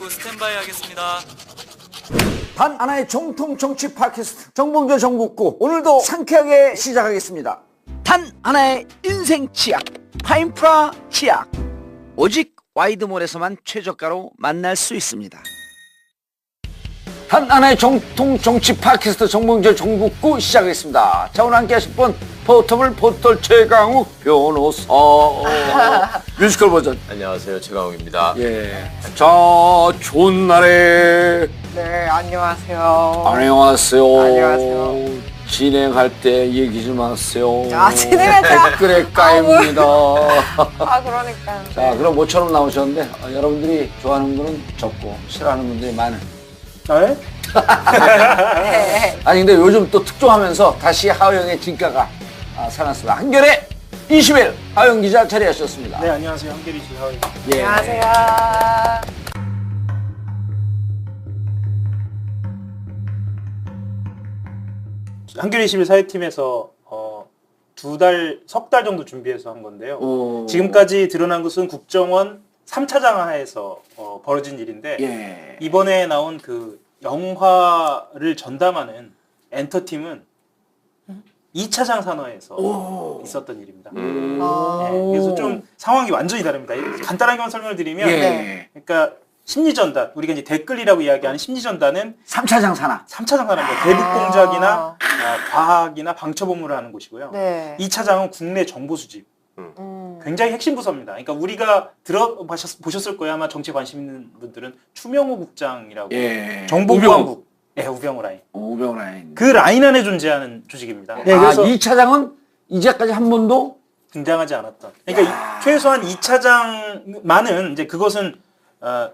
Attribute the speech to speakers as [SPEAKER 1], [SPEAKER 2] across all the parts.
[SPEAKER 1] 입구 스탠바이 하겠습니다.
[SPEAKER 2] 단 하나의 정통 정치 팟캐스트 정봉재 정국구, 오늘도 상쾌하게 시작하겠습니다. 단 하나의 인생 치약 파인프라 치약, 오직 와이드몰에서만 최저가로 만날 수 있습니다. 단 하나의 정통 정치 팟캐스트 정봉재 정국구 시작하겠습니다. 자, 오늘 함께 하실 분 포터블 포털 최강욱 변호사 뮤지컬 버전.
[SPEAKER 3] 안녕하세요, 최강욱입니다.
[SPEAKER 2] 예. 자, 좋은 날에.
[SPEAKER 4] 네, 안녕하세요.
[SPEAKER 2] 안녕하세요.
[SPEAKER 4] 안녕하세요.
[SPEAKER 2] 진행할 때 얘기 좀 하세요.
[SPEAKER 4] 진행할 때.
[SPEAKER 2] 댓글에 까입니다.
[SPEAKER 4] 그러니까요.
[SPEAKER 2] 자, 그럼 모처럼 나오셨는데 여러분들이 좋아하는 분은 적고 싫어하는 분들이 많은.
[SPEAKER 4] 네.
[SPEAKER 2] 아니 근데 요즘 또 특종하면서 다시 하호영의 진가가 살아났습니다. 한겨레 20일 하호영 기자 자리하셨습니다.
[SPEAKER 5] 네, 안녕하세요. 한겨레 하호영입니다.
[SPEAKER 2] 예.
[SPEAKER 4] 안녕하세요.
[SPEAKER 5] 한겨레 21 사회팀에서 석 달 정도 준비해서 한 건데요. 지금까지 드러난 것은 국정원 3차장 하에서 벌어진 일인데,
[SPEAKER 2] 예.
[SPEAKER 5] 이번에 나온 그 영화를 전담하는 엔터팀은 2차장 산하에서 있었던 일입니다. 그래서 좀 상황이 완전히 다릅니다. 간단하게 설명을 드리면,
[SPEAKER 2] 예.
[SPEAKER 5] 그러니까 심리전단, 우리가 이제 댓글이라고 이야기하는 심리전단은
[SPEAKER 2] 3차장 산하.
[SPEAKER 5] 3차장 산하입니다. 대북 공작이나 과학이나 방첩 업무를 하는 곳이고요.
[SPEAKER 4] 네.
[SPEAKER 5] 2차장은 국내 정보 수집. 굉장히 핵심 부서입니다. 그러니까 우리가 보셨을 거예요. 아마 정치에 관심 있는 분들은 추명호 국장이라고.
[SPEAKER 2] 예.
[SPEAKER 5] 정보보안국. 네, 우병우 라인.
[SPEAKER 2] 우병우 라인.
[SPEAKER 5] 그 라인 안에 존재하는 조직입니다.
[SPEAKER 2] 네, 그래서 2차장은 이제까지 한 번도
[SPEAKER 5] 등장하지 않았던. 그러니까 최소한 2차장만은 이제 그것은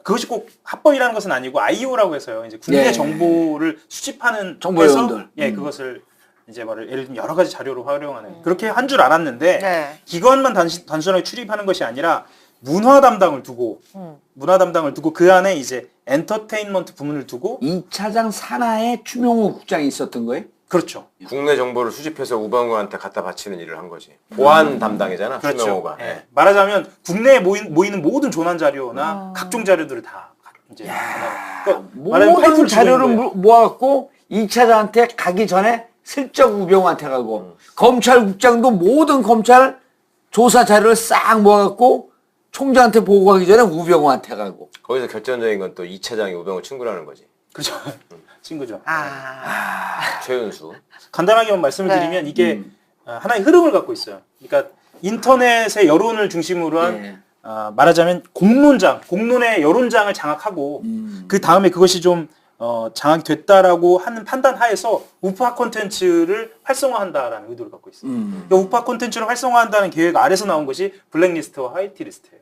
[SPEAKER 5] 그것이 꼭 합법이라는 것은 아니고 IO라고 해서요. 이제 국내
[SPEAKER 2] 예.
[SPEAKER 5] 정보를 수집하는
[SPEAKER 2] 정보요원들.
[SPEAKER 5] 예, 그것을 이제 예를 들면 여러 가지 자료로 활용하는 그렇게 한 줄 알았는데,
[SPEAKER 4] 네.
[SPEAKER 5] 기관만 단순하게 출입하는 것이 아니라 문화 담당을 두고 그 안에 이제 엔터테인먼트 부문을 두고.
[SPEAKER 2] 2차장 산하에 추명호 국장이 있었던 거예요?
[SPEAKER 5] 그렇죠.
[SPEAKER 3] 국내 정보를 수집해서 우병우한테 갖다 바치는 일을 한 거지. 보안 담당이잖아,
[SPEAKER 5] 그렇죠.
[SPEAKER 3] 추명호가.
[SPEAKER 5] 예. 말하자면 국내에 모이는 모든 조난 자료나 각종 자료들을 다 이제 그러니까 말하자면
[SPEAKER 2] 모든
[SPEAKER 5] 파이프를
[SPEAKER 2] 자료를
[SPEAKER 5] 주고 있는 거예요.
[SPEAKER 2] 모아갖고 2차장한테 가기 전에 슬쩍 우병우한테 가고, 검찰국장도 모든 검찰 조사 자료를 싹 모아갖고 총장한테 보고하기 전에 우병우한테 가고.
[SPEAKER 3] 거기서 결정적인 건 또 2차장이 우병우 친구라는 거지.
[SPEAKER 5] 그렇죠. 친구죠.
[SPEAKER 3] 최윤수.
[SPEAKER 5] 간단하게만 말씀을
[SPEAKER 4] 네.
[SPEAKER 5] 드리면 이게 하나의 흐름을 갖고 있어요. 그러니까 인터넷의 여론을 중심으로 한
[SPEAKER 2] 예.
[SPEAKER 5] 말하자면 공론의 여론장을 장악하고 그 다음에 그것이 좀 장악이 됐다라고 하는 판단 하에서 우파 콘텐츠를 활성화한다라는 의도를 갖고 있어요. 그러니까 우파 콘텐츠를 활성화한다는 계획 아래서 나온 것이 블랙리스트와 화이트리스트예요.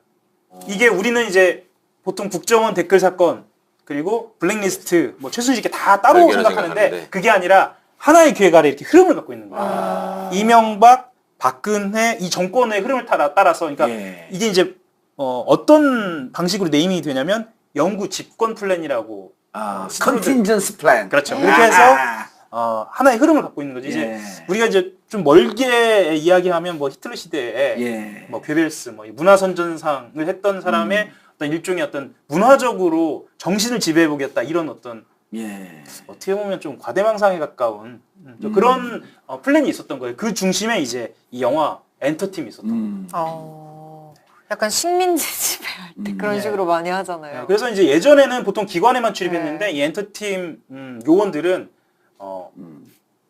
[SPEAKER 5] 이게 우리는 이제 보통 국정원 댓글 사건 그리고 블랙리스트, 뭐 최순실이 다 따로
[SPEAKER 3] 별개로
[SPEAKER 5] 생각하는데
[SPEAKER 3] 생각하는데.
[SPEAKER 5] 그게 아니라 하나의 기획 아래 이렇게 흐름을 갖고 있는 거예요. 이명박, 박근혜 이 정권의 흐름을 따라서, 그러니까
[SPEAKER 2] 예.
[SPEAKER 5] 이게 이제 어떤 방식으로 네이밍이 되냐면 영구 집권 플랜이라고.
[SPEAKER 2] 컨틴전스 플랜.
[SPEAKER 5] 그렇죠. 그렇게 해서 하나의 흐름을 갖고 있는 거지. 이제
[SPEAKER 2] 예.
[SPEAKER 5] 우리가 이제 좀 멀게 이야기하면 뭐 히틀러 시대에
[SPEAKER 2] 예.
[SPEAKER 5] 뭐 괴벨스, 뭐 문화선전상을 했던 사람의 어떤 일종의 어떤 문화적으로 정신을 지배해보겠다 이런 어떤
[SPEAKER 2] 예.
[SPEAKER 5] 어떻게 보면 좀 과대망상에 가까운 좀 그런 플랜이 있었던 거예요. 그 중심에 이제 이 영화 엔터팀이 있었던 거예요.
[SPEAKER 4] 약간 식민지 지배할 때 그런 식으로 많이 하잖아요.
[SPEAKER 5] 그래서 이제 예전에는 보통 기관에만 출입했는데 이 엔터팀 요원들은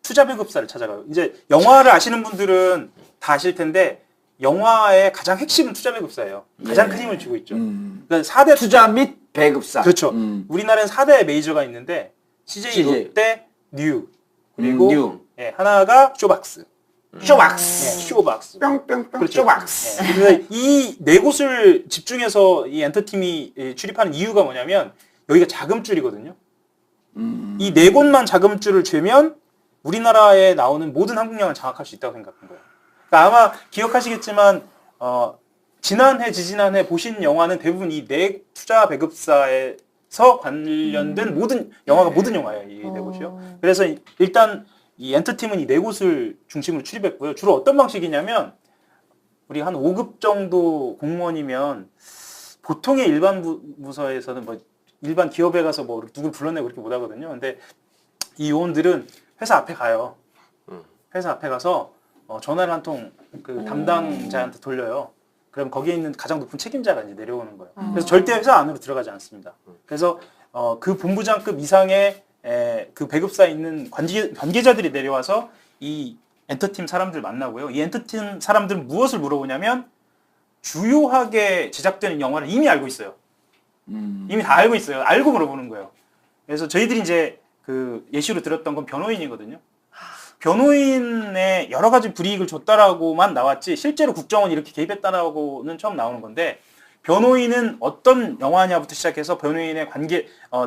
[SPEAKER 5] 투자 배급사를 찾아가요. 이제 영화를 아시는 분들은 다 아실 텐데 영화의 가장 핵심은 투자 배급사예요. 가장 큰 힘을 쥐고 있죠. 그러니까 4대
[SPEAKER 2] 투자 및 배급사.
[SPEAKER 5] 그렇죠. 우리나라는 4대 메이저가 있는데 CJ, 롯데, 뉴 그리고
[SPEAKER 2] 뉴.
[SPEAKER 5] 예, 하나가 쇼박스.
[SPEAKER 2] 쇼박스.
[SPEAKER 5] 쇼박스.
[SPEAKER 2] 뿅뿅뿅
[SPEAKER 5] 그렇죠.
[SPEAKER 2] 쇼박스.
[SPEAKER 5] 예, 그래서 이 네 곳을 집중해서 이 엔터팀이 출입하는 이유가 뭐냐면 여기가 자금줄이거든요. 이 네 곳만 자금줄을 죄면 우리나라에 나오는 모든 한국 영화를 장악할 수 있다고 생각한 거예요. 그러니까 아마 기억하시겠지만 지난해, 지지난해 보신 영화는 대부분 이 네 투자 배급사에서 관련된 모든 영화가 모든 영화예요. 이 네 곳이요. 그래서 일단 이 엔터팀은 이 네 곳을 중심으로 출입했고요. 주로 어떤 방식이냐면 우리 한 5급 정도 공무원이면 보통의 일반 부서에서는 뭐 일반 기업에 가서 뭐 누굴 불러내고 그렇게 못 하거든요. 근데 이 요원들은 회사 앞에 가요. 회사 앞에 가서 전화를 한 통 그 담당자한테 돌려요. 그럼 거기에 있는 가장 높은 책임자가 이제 내려오는 거예요. 그래서 절대 회사 안으로 들어가지 않습니다. 그래서 그 본부장급 이상의 그 배급사에 있는 관계자들이 내려와서 이 엔터팀 사람들 만나고요. 이 엔터팀 사람들은 무엇을 물어보냐면 주요하게 제작되는 영화를 이미 알고 있어요. 이미 다 알고 있어요. 알고 물어보는 거예요. 그래서 저희들이 이제 그 예시로 들었던 건 변호인이거든요. 변호인의 여러 가지 불이익을 줬다라고만 나왔지 실제로 국정원이 이렇게 개입했다라고는 처음 나오는 건데 변호인은 어떤 영화냐부터 시작해서 변호인의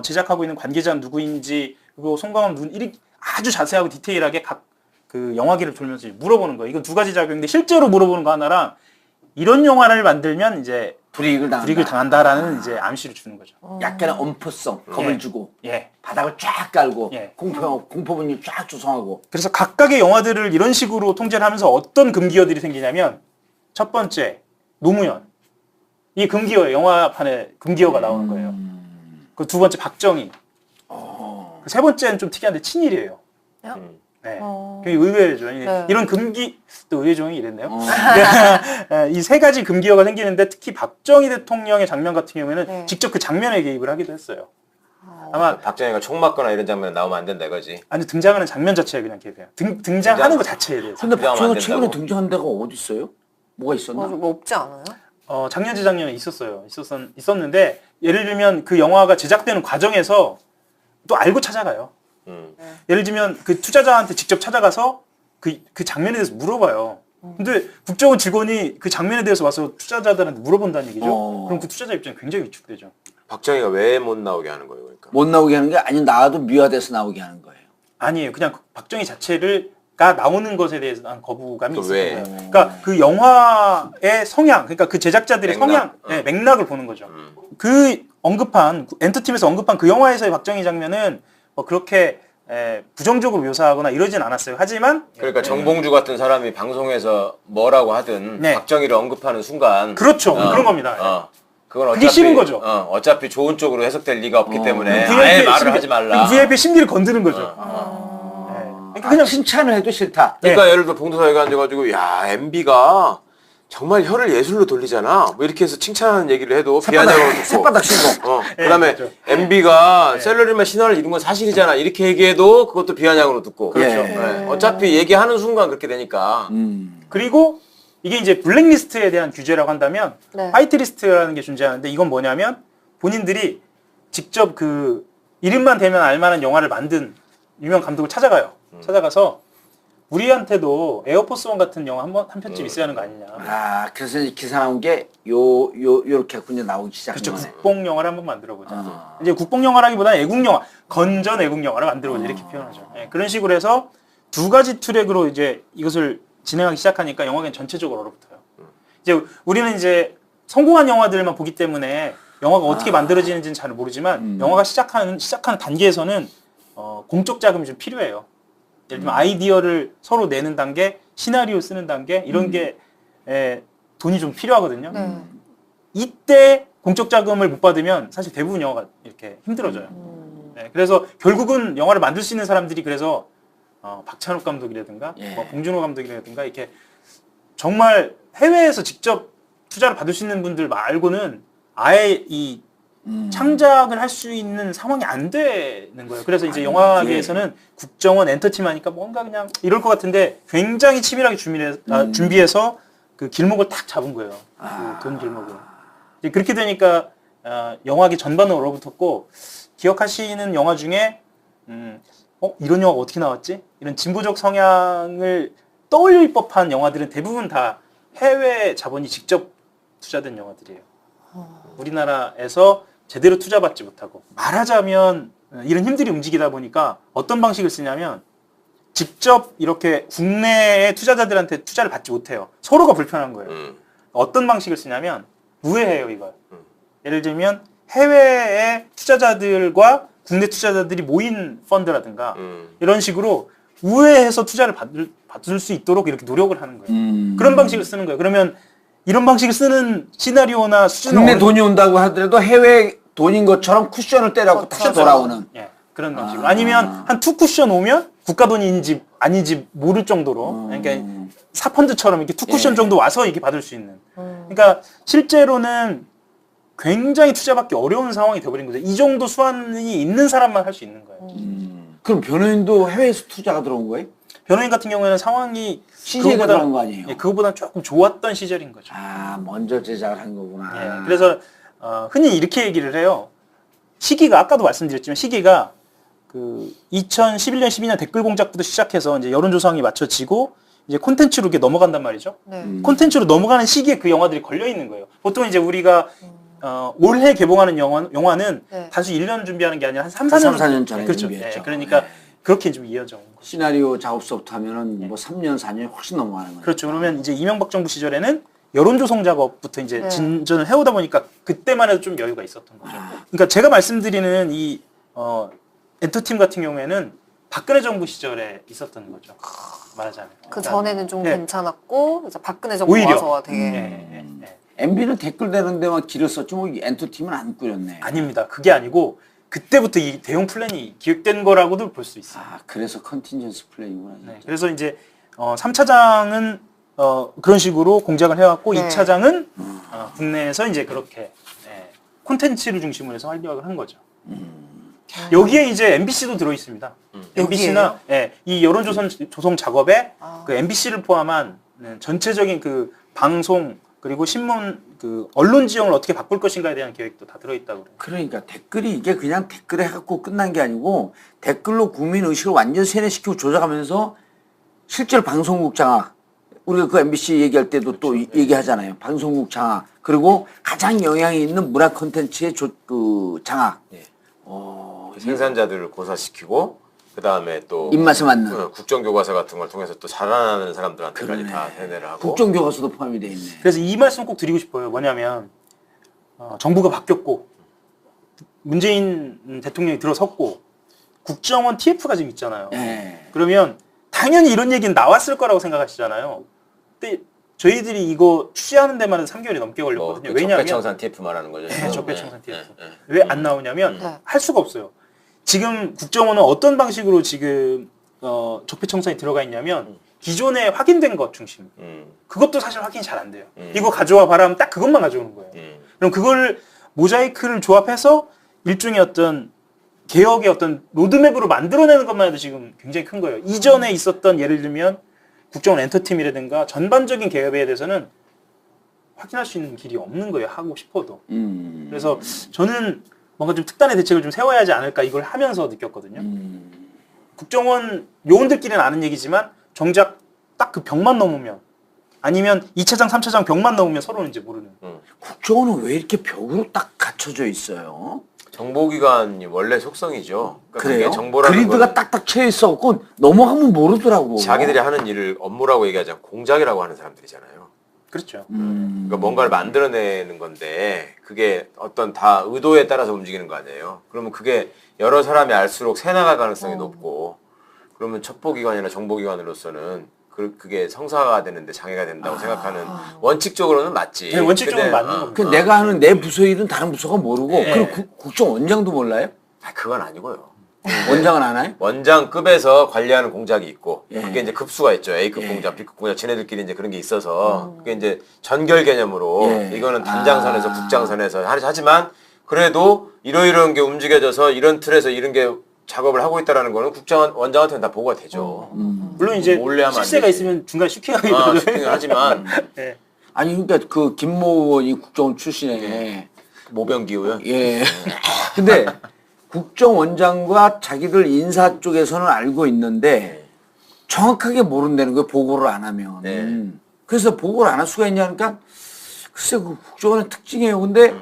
[SPEAKER 5] 제작하고 있는 관계자는 누구인지 그리고 송강호 누구 이렇게 아주 자세하고 디테일하게 각 그 영화계를 돌면서 물어보는 거예요. 이건 두 가지 작용인데 실제로 물어보는 거 하나랑 이런 영화를 만들면 이제 불이익을 당한다라는 이제 암시를 주는 거죠.
[SPEAKER 2] 약간의 엄포성, 겁을 주고
[SPEAKER 5] 예.
[SPEAKER 2] 바닥을 쫙 깔고
[SPEAKER 5] 예.
[SPEAKER 2] 공포분이 쫙 조성하고.
[SPEAKER 5] 그래서 각각의 영화들을 이런 식으로 통제를 하면서 어떤 금기어들이 생기냐면 첫 번째 노무현 이 금기어예요. 영화판에 금기어가 나오는 거예요. 그 두 번째 박정희 그 세 번째는 좀 특이한데 친일이에요. 네. 굉장히 의외죠.
[SPEAKER 4] 네.
[SPEAKER 5] 이런 금기 또 의외종이 이랬네요. 이 세 가지 금기어가 생기는데 특히 박정희 대통령의 장면 같은 경우에는
[SPEAKER 4] 네.
[SPEAKER 5] 직접 그 장면에 개입을 하기도 했어요. 아마
[SPEAKER 3] 박정희가 총 맞거나 이런 장면 나오면 안 된다 이거지.
[SPEAKER 5] 아니 등장하는 장면 자체에 그냥 개입해요. 등장하는 것 자체에 대해서.
[SPEAKER 2] 근데
[SPEAKER 3] 그냥
[SPEAKER 2] 박정희가
[SPEAKER 3] 안
[SPEAKER 2] 최근에
[SPEAKER 3] 된다고.
[SPEAKER 2] 등장한 데가 어디 있어요? 뭐가 있었나?
[SPEAKER 4] 뭐 없지 않아요?
[SPEAKER 5] 작년 재작년에 있었는데 예를 들면 그 영화가 제작되는 과정에서 또 알고 찾아가요. 예를 들면 그 투자자한테 직접 찾아가서 그 장면에 대해서 물어봐요. 근데 국정원 직원이 그 장면에 대해서 와서 투자자들한테 물어본다는 얘기죠. 그럼 그 투자자 입장이 굉장히 위축되죠.
[SPEAKER 3] 박정희가 왜 못 나오게 하는 거예요, 그러니까?
[SPEAKER 2] 못 나오게 하는 게 아니 나와도 미화돼서 나오게 하는 거예요.
[SPEAKER 5] 아니에요. 그냥 박정희 자체가 나오는 것에 대해서 난 거부감이
[SPEAKER 3] 그
[SPEAKER 5] 있어요.
[SPEAKER 3] 왜?
[SPEAKER 5] 그러니까 그 영화의 성향, 그러니까 그 제작자들의
[SPEAKER 3] 맥락.
[SPEAKER 5] 성향, 네, 맥락을 보는 거죠. 그 언급한 엔터팀에서 언급한 그 영화에서의 박정희 장면은 그렇게 부정적으로 묘사하거나 이러진 않았어요. 하지만
[SPEAKER 3] 그러니까 정봉주 같은 사람이 방송에서 뭐라고 하든
[SPEAKER 5] 네.
[SPEAKER 3] 박정희를 언급하는 순간
[SPEAKER 5] 그렇죠. 그런 겁니다.
[SPEAKER 3] 그건
[SPEAKER 5] 그게
[SPEAKER 3] 어차피
[SPEAKER 5] 싫은 거죠.
[SPEAKER 3] 어차피 좋은 쪽으로 해석될 리가 없기 때문에
[SPEAKER 5] VIP
[SPEAKER 3] 아예 말을
[SPEAKER 5] 심리-
[SPEAKER 3] 하지 말라.
[SPEAKER 5] VIP 심리를 건드는 거죠. 그러니까 그냥
[SPEAKER 2] 칭찬을 해도 싫다.
[SPEAKER 3] 그러니까 예를 들어 봉도사회가 앉아가지고 야 MB가 정말 혀를 예술로 돌리잖아. 뭐 이렇게 해서 칭찬하는 얘기를 해도 비아냥으로 듣고.
[SPEAKER 2] 새바닥 신고.
[SPEAKER 3] 그다음에
[SPEAKER 5] 그렇죠.
[SPEAKER 3] MB가 셀러리맨 신화를 이룬 건 사실이잖아. 이렇게 얘기해도 그것도 비아냥으로 듣고.
[SPEAKER 2] 그렇죠.
[SPEAKER 3] 어차피 얘기하는 순간 그렇게 되니까.
[SPEAKER 5] 그리고 이게 이제 블랙리스트에 대한 규제라고 한다면
[SPEAKER 4] 네.
[SPEAKER 5] 화이트리스트라는 게 존재하는데 이건 뭐냐면 본인들이 직접 그 이름만 대면 알만한 영화를 만든 유명 감독을 찾아가요. 찾아가서 우리한테도 에어포스원 같은 영화 한 편쯤 있어야 하는 거 아니냐.
[SPEAKER 2] 아 그래서 이제 기사 나온 게 요렇게 군요 나오기 시작한
[SPEAKER 5] 그렇죠.
[SPEAKER 2] 거네.
[SPEAKER 5] 국뽕 영화를 한번 만들어보자. 이제 국뽕 영화라기보다는 애국 영화, 건전 애국 영화를 만들어보자 이렇게 표현하죠. 그런 식으로 해서 두 가지 트랙으로 이제 이것을 진행하기 시작하니까 영화계는 전체적으로 얼어붙어요. 이제 우리는 이제 성공한 영화들만 보기 때문에 영화가 어떻게 만들어지는지는 잘 모르지만 영화가 시작하는 단계에서는 공적 자금이 좀 필요해요. 예를 들면 아이디어를 서로 내는 단계, 시나리오 쓰는 단계 이런 게 돈이 좀 필요하거든요. 이때 공적 자금을 못 받으면 사실 대부분 영화가 이렇게 힘들어져요. 그래서 결국은 영화를 만들 수 있는 사람들이 그래서 박찬욱 감독이라든가 뭐 봉준호 감독이라든가 이렇게 정말 해외에서 직접 투자를 받을 수 있는 분들 말고는 아예 이 창작을 할 수 있는 상황이 안 되는 거예요. 그래서 이제 영화계에서는 국정원 엔터팀 하니까 뭔가 그냥 이럴 것 같은데 굉장히 치밀하게 준비해서 그 길목을 탁 잡은 거예요. 그 돈 길목을. 이제 그렇게 되니까 영화계 전반으로 얼어붙었고 기억하시는 영화 중에 이런 영화가 어떻게 나왔지? 이런 진보적 성향을 떠올릴 법한 영화들은 대부분 다 해외 자본이 직접 투자된 영화들이에요. 우리나라에서 제대로 투자받지 못하고 말하자면 이런 힘들이 움직이다 보니까 어떤 방식을 쓰냐면 직접 이렇게 국내의 투자자들한테 투자를 받지 못해요. 서로가 불편한 거예요. 어떤 방식을 쓰냐면 우회해요 이걸. 예를 들면 해외의 투자자들과 국내 투자자들이 모인 펀드라든가 이런 식으로 우회해서 투자를 받을 수 있도록 이렇게 노력을 하는 거예요. 그런 방식을 쓰는 거예요. 그러면 이런 방식을 쓰는 시나리오나 수준은
[SPEAKER 2] 국내 돈이 온다고 하더라도 해외 돈인 것처럼 쿠션을 때려갖고 다시 돌아오는.
[SPEAKER 5] 예, 그런 방식으로. 아니면 한 투 쿠션 오면 국가 돈인지 아닌지 모를 정도로 그러니까 사펀드처럼 이렇게 투 쿠션
[SPEAKER 2] 예.
[SPEAKER 5] 정도 와서 이렇게 받을 수 있는. 그러니까 실제로는 굉장히 투자받기 어려운 상황이 돼버린 거죠. 이 정도 수완이 있는 사람만 할 수 있는 거예요.
[SPEAKER 2] 그럼 변호인도 해외에서 투자가 들어온 거예요?
[SPEAKER 5] 변호인 같은 경우에는 상황이
[SPEAKER 2] CJ가 들어간 거 아니에요?
[SPEAKER 5] 예, 그거보다 조금 좋았던 시절인 거죠.
[SPEAKER 2] 아, 먼저 제작을 한 거구나.
[SPEAKER 5] 예, 그래서 흔히 이렇게 얘기를 해요. 시기가 아까도 말씀드렸지만 시기가 그 2011년, 12년 댓글 공작부터 시작해서 이제 여론조사에 맞춰지고 이제 콘텐츠로 이렇게 넘어간단 말이죠.
[SPEAKER 4] 네.
[SPEAKER 5] 콘텐츠로 넘어가는 시기에 그 영화들이 걸려 있는 거예요. 보통 이제 우리가 올해 개봉하는 영화는
[SPEAKER 4] 네.
[SPEAKER 5] 단순히 1년 준비하는 게 아니라 한 3,
[SPEAKER 2] 4년 전에
[SPEAKER 5] 그렇죠.
[SPEAKER 2] 준비했죠.
[SPEAKER 5] 예, 그러니까
[SPEAKER 2] 네.
[SPEAKER 5] 그렇게 좀 이어져 온 거죠.
[SPEAKER 2] 시나리오 작업서부터 하면은 뭐 3년, 4년이 훨씬 넘어가는 거예요.
[SPEAKER 5] 그렇죠. 그러면 이제 이명박 정부 시절에는 여론조성 작업부터 이제
[SPEAKER 4] 네.
[SPEAKER 5] 진전을 해오다 보니까 그때만 해도 좀 여유가 있었던 거죠. 그러니까 제가 말씀드리는 이 엔터팀 같은 경우에는 박근혜 정부 시절에 있었던 거죠. 말하자면.
[SPEAKER 4] 그 전에는 좀
[SPEAKER 5] 네.
[SPEAKER 4] 괜찮았고 이제 박근혜 정부
[SPEAKER 5] 오히려.
[SPEAKER 4] 와서 되게
[SPEAKER 5] 예.
[SPEAKER 2] MB는 댓글 되는 데만 길을 썼지 뭐 엔터팀은 안 꾸렸네.
[SPEAKER 5] 아닙니다. 그게 아니고 그때부터 이 대형 플랜이 기획된 거라고도 볼 수 있어요.
[SPEAKER 2] 아, 그래서 컨틴전스 플레이구나.
[SPEAKER 5] 네. 그래서 이제 3차장은 그런 식으로 공작을 해왔고
[SPEAKER 4] 네.
[SPEAKER 5] 2차장은 국내에서 이제 그렇게 콘텐츠를 중심으로 해서 활약을 한 거죠. 여기에 이제 MBC도 들어 있습니다. MBC나 이 여론조성 작업에 그 MBC를 포함한 전체적인 그 방송 그리고 신문 그 언론 지형을 어떻게 바꿀 것인가에 대한 계획도 다 들어 있다고 그래요.
[SPEAKER 2] 그러니까 댓글이 이게 그냥 댓글 해갖고 끝난 게 아니고 댓글로 국민 의식을 완전 세뇌시키고 조작하면서 실제로 방송국 장악 우리가 그 MBC 얘기할 때도 또 얘기하잖아요. 방송국 장악 그리고 가장 영향이 있는 문화 콘텐츠의 그 장악.
[SPEAKER 3] 네. 생산자들을 고사시키고 그 다음에 또
[SPEAKER 2] 입맛에 맞는
[SPEAKER 3] 국정교과서 같은 걸 통해서 또 자라나는 사람들한테까지 다 세뇌를 하고
[SPEAKER 2] 국정교과서도 포함이 돼 있네.
[SPEAKER 5] 그래서 이 말씀 꼭 드리고 싶어요. 뭐냐면 정부가 바뀌었고 문재인 대통령이 들어섰고 국정원 TF가 지금 있잖아요.
[SPEAKER 2] 예.
[SPEAKER 5] 그러면 당연히 이런 얘기는 나왔을 거라고 생각하시잖아요. 근데 저희들이 이거 취재하는 데만 3개월이 넘게 걸렸거든요.
[SPEAKER 3] 그
[SPEAKER 5] 왜냐하면
[SPEAKER 3] 적폐청산 TF 말하는 거죠.
[SPEAKER 5] 네, 적폐청산 TF.
[SPEAKER 3] 네.
[SPEAKER 5] 왜 안 나오냐면
[SPEAKER 4] 네.
[SPEAKER 5] 할 수가 없어요. 지금 국정원은 어떤 방식으로 지금 적폐청산이 들어가 있냐면 기존에 확인된 것 중심. 그것도 사실 확인이 잘 안 돼요. 이거 가져와 봐라 하면 딱 그것만 가져오는 거예요. 그럼 그걸 모자이크를 조합해서 일종의 어떤 개혁의 어떤 로드맵으로 만들어내는 것만 해도 지금 굉장히 큰 거예요. 이전에 있었던 예를 들면 국정원 엔터팀이라든가 전반적인 개혁에 대해서는 확인할 수 있는 길이 없는 거예요. 하고 싶어도. 그래서 저는 뭔가 좀 특단의 대책을 좀 세워야 하지 않을까 이걸 하면서 느꼈거든요. 국정원 요원들끼리는 아는 얘기지만 정작 딱 그 벽만 넘으면 아니면 2차장, 3차장 벽만 넘으면 서로는 이제 모르는.
[SPEAKER 2] 국정원은 왜 이렇게 벽으로 딱 갇혀져 있어요?
[SPEAKER 3] 정보기관이 원래 속성이죠. 그러니까
[SPEAKER 2] 그래요?
[SPEAKER 3] 그게 정보라는
[SPEAKER 2] 그리드가
[SPEAKER 3] 건
[SPEAKER 2] 딱딱 채여 있어갖고 넘어가면 모르더라고.
[SPEAKER 3] 자기들이 하는 일을 업무라고 얘기하지 않고 공작이라고 하는 사람들이잖아요.
[SPEAKER 5] 그렇죠.
[SPEAKER 3] 그러니까 뭔가를 만들어내는 건데 그게 어떤 다 의도에 따라서 움직이는 거 아니에요. 그러면 그게 여러 사람이 알수록 새나갈 가능성이 높고 그러면 첩보기관이나 정보기관으로서는 그게 성사가 되는데 장애가 된다고 생각하는 원칙적으로는 맞지.
[SPEAKER 5] 네, 원칙적으로는
[SPEAKER 3] 근데,
[SPEAKER 5] 맞는 겁니다.
[SPEAKER 2] 그 내가 하는 내 부서 일은 다른 부서가 모르고
[SPEAKER 3] 네.
[SPEAKER 2] 그리고 국정원장도 몰라요?
[SPEAKER 3] 그건 아니고요.
[SPEAKER 2] 원장은 안 해요?
[SPEAKER 3] 원장급에서 관리하는 공작이 있고
[SPEAKER 2] 예.
[SPEAKER 3] 그게 이제 급수가 있죠. A급
[SPEAKER 2] 예.
[SPEAKER 3] 공작, B급 공작, 지네들끼리 이제 그런 게 있어서 그게 이제 전결 개념으로
[SPEAKER 2] 예.
[SPEAKER 3] 이거는 단장선에서 국장선에서 하지만 그래도 이러이러한 게 움직여져서 이런 틀에서 이런 게 작업을 하고 있다라는 거는 원장한테는 다 보고가 되죠.
[SPEAKER 5] 물론 이제
[SPEAKER 3] 몰래 하면 안
[SPEAKER 5] 실세가
[SPEAKER 3] 되지.
[SPEAKER 5] 있으면 중간에 슈킹하기도
[SPEAKER 3] 슈팅을 하지만
[SPEAKER 5] 네.
[SPEAKER 2] 아니 그러니까 그 김모 의원이 국정원 출신에
[SPEAKER 3] 모병기호요.
[SPEAKER 2] 예. 근데 국정원장과 자기들 인사 쪽에서는 알고 있는데 정확하게 모른다는 거예요. 보고를 안 하면.
[SPEAKER 3] 네.
[SPEAKER 2] 그래서 보고를 안 할 수가 있냐니까 글쎄 그 국정원의 특징이에요. 근데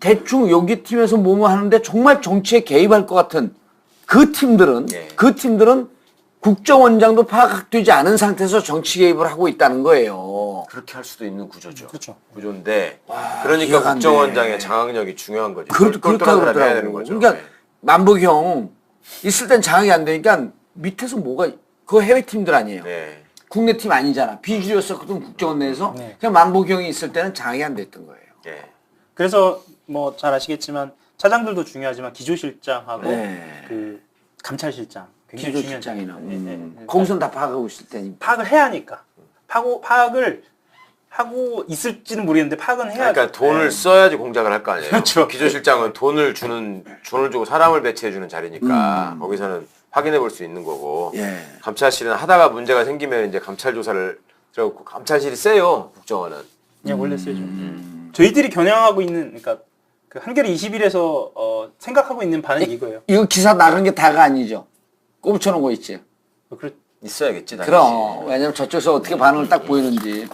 [SPEAKER 2] 대충 여기 팀에서 뭐뭐 하는데 정말 정치에 개입할 것 같은 그 팀들은
[SPEAKER 3] 예.
[SPEAKER 2] 국정원장도 파악되지 않은 상태에서 정치 개입을 하고 있다는 거예요.
[SPEAKER 3] 그렇게 할 수도 있는 구조죠.
[SPEAKER 5] 그렇죠.
[SPEAKER 3] 구조인데
[SPEAKER 2] 이해가
[SPEAKER 3] 그러니까
[SPEAKER 2] 안 돼.
[SPEAKER 3] 국정원장의 장악력이 중요한 거지.
[SPEAKER 2] 그렇다고
[SPEAKER 3] 똘똘한 사람이 해야 되는
[SPEAKER 2] 그러더라고.
[SPEAKER 3] 거죠.
[SPEAKER 2] 그러니까
[SPEAKER 3] 네.
[SPEAKER 2] 만복형 있을 땐 장악이 안 되니까 밑에서 뭐가 그거 해외 팀들 아니에요.
[SPEAKER 3] 네.
[SPEAKER 2] 국내 팀 아니잖아. 비주류였었거든 국정원 내에서.
[SPEAKER 5] 네.
[SPEAKER 2] 그냥 만복형이 있을 때는 장악이 안 됐던 거예요.
[SPEAKER 3] 네.
[SPEAKER 5] 그래서 뭐 잘 아시겠지만 차장들도 중요하지만 기조실장하고
[SPEAKER 2] 네.
[SPEAKER 5] 그 감찰실장 굉장히 중요한
[SPEAKER 2] 기조실장이나
[SPEAKER 5] 네, 네, 네.
[SPEAKER 2] 거기서는 다 파악하고 있을 테니까.
[SPEAKER 5] 파악을 해야 하니까 파악을 하고 있을지는 모르겠는데 파악은 해야.
[SPEAKER 3] 그러니까 돈을 써야지 공작을 할 거 아니에요.
[SPEAKER 5] 그렇죠.
[SPEAKER 3] 기조실장은 돈을 주고 사람을 배치해 주는 자리니까 거기서는 확인해 볼 수 있는 거고.
[SPEAKER 2] 예.
[SPEAKER 3] 감찰실은 하다가 문제가 생기면 이제 감찰 조사를 들어가고 감찰실이 세요. 국정원은.
[SPEAKER 5] 그냥 원래 세죠. 저희들이 겨냥하고 있는 그러니까 그 한겨레 21에서 생각하고 있는 바는 이거예요.
[SPEAKER 2] 이거 기사 나간 게 다가 아니죠. 꼽쳐놓은 거 있지.
[SPEAKER 3] 있어야겠지. 당연히.
[SPEAKER 2] 그럼 왜냐면 저쪽에서 어떻게 반응을 딱 보이는지.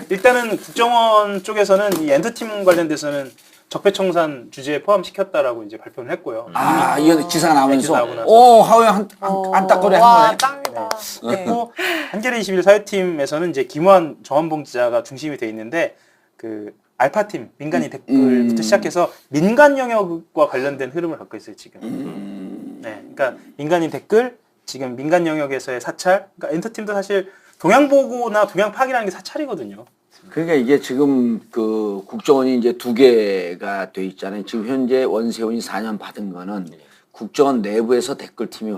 [SPEAKER 5] 일단은 국정원 쪽에서는 이 엔터팀 관련돼서는 적폐청산 주제에 포함시켰다라고 이제 발표를 했고요.
[SPEAKER 2] 아, 이거 기사가 나오면서
[SPEAKER 5] 기사 나오고 나서.
[SPEAKER 2] 오 하우에 한딱거리 한
[SPEAKER 4] 와,
[SPEAKER 2] 거네.
[SPEAKER 4] 짱이다.
[SPEAKER 5] 그리고 한겨레 21 사회팀에서는 이제 김호환 정원봉 기자가 중심이 돼 있는데 그 알파팀 민간인 댓글부터 시작해서 민간 영역과 관련된 흐름을 갖고 있어요 지금. 네, 그러니까 민간인 댓글 지금 민간 영역에서의 사찰. 그러니까 엔터팀도 사실 동향 보고나 동향 파악이라는 게 사찰이거든요.
[SPEAKER 2] 그러니까 이게 지금 그 국정원이 이제 2개가 돼 있잖아요. 지금 현재 원세훈이 4년 받은 거는 국정원 내부에서 댓글팀이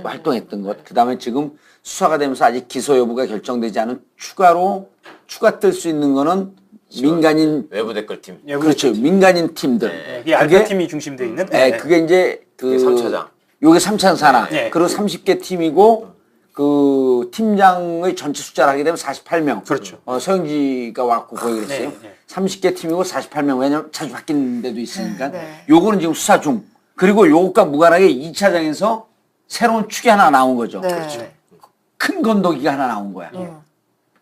[SPEAKER 2] 활동했던 것. 그다음에 지금 수사가 되면서 아직 기소 여부가 결정되지 않은 추가 뜰 수 있는 거는 민간인
[SPEAKER 3] 외부 댓글팀.
[SPEAKER 2] 그렇죠. 민간인 팀들.
[SPEAKER 5] 네, 이게 알파팀이 중심되어 있는.
[SPEAKER 2] 네, 그게 이제 그
[SPEAKER 3] 3차장.
[SPEAKER 2] 요게 3차장 산하.
[SPEAKER 5] 네.
[SPEAKER 2] 그리고 30개 팀이고 그 팀장의 전체 숫자를 하게 되면 48명.
[SPEAKER 5] 그렇죠.
[SPEAKER 2] 서영지가 왔고 거기 그랬어요.
[SPEAKER 5] 네, 네.
[SPEAKER 2] 30개 팀이고 48명. 왜냐면 자주 바뀌는 데도 있으니까.
[SPEAKER 4] 네.
[SPEAKER 2] 요거는 지금 수사 중. 그리고 요것과 무관하게 2차장에서 새로운 축이 하나 나온 거죠.
[SPEAKER 4] 네.
[SPEAKER 5] 그렇죠.
[SPEAKER 2] 큰 건더기가 하나 나온 거야.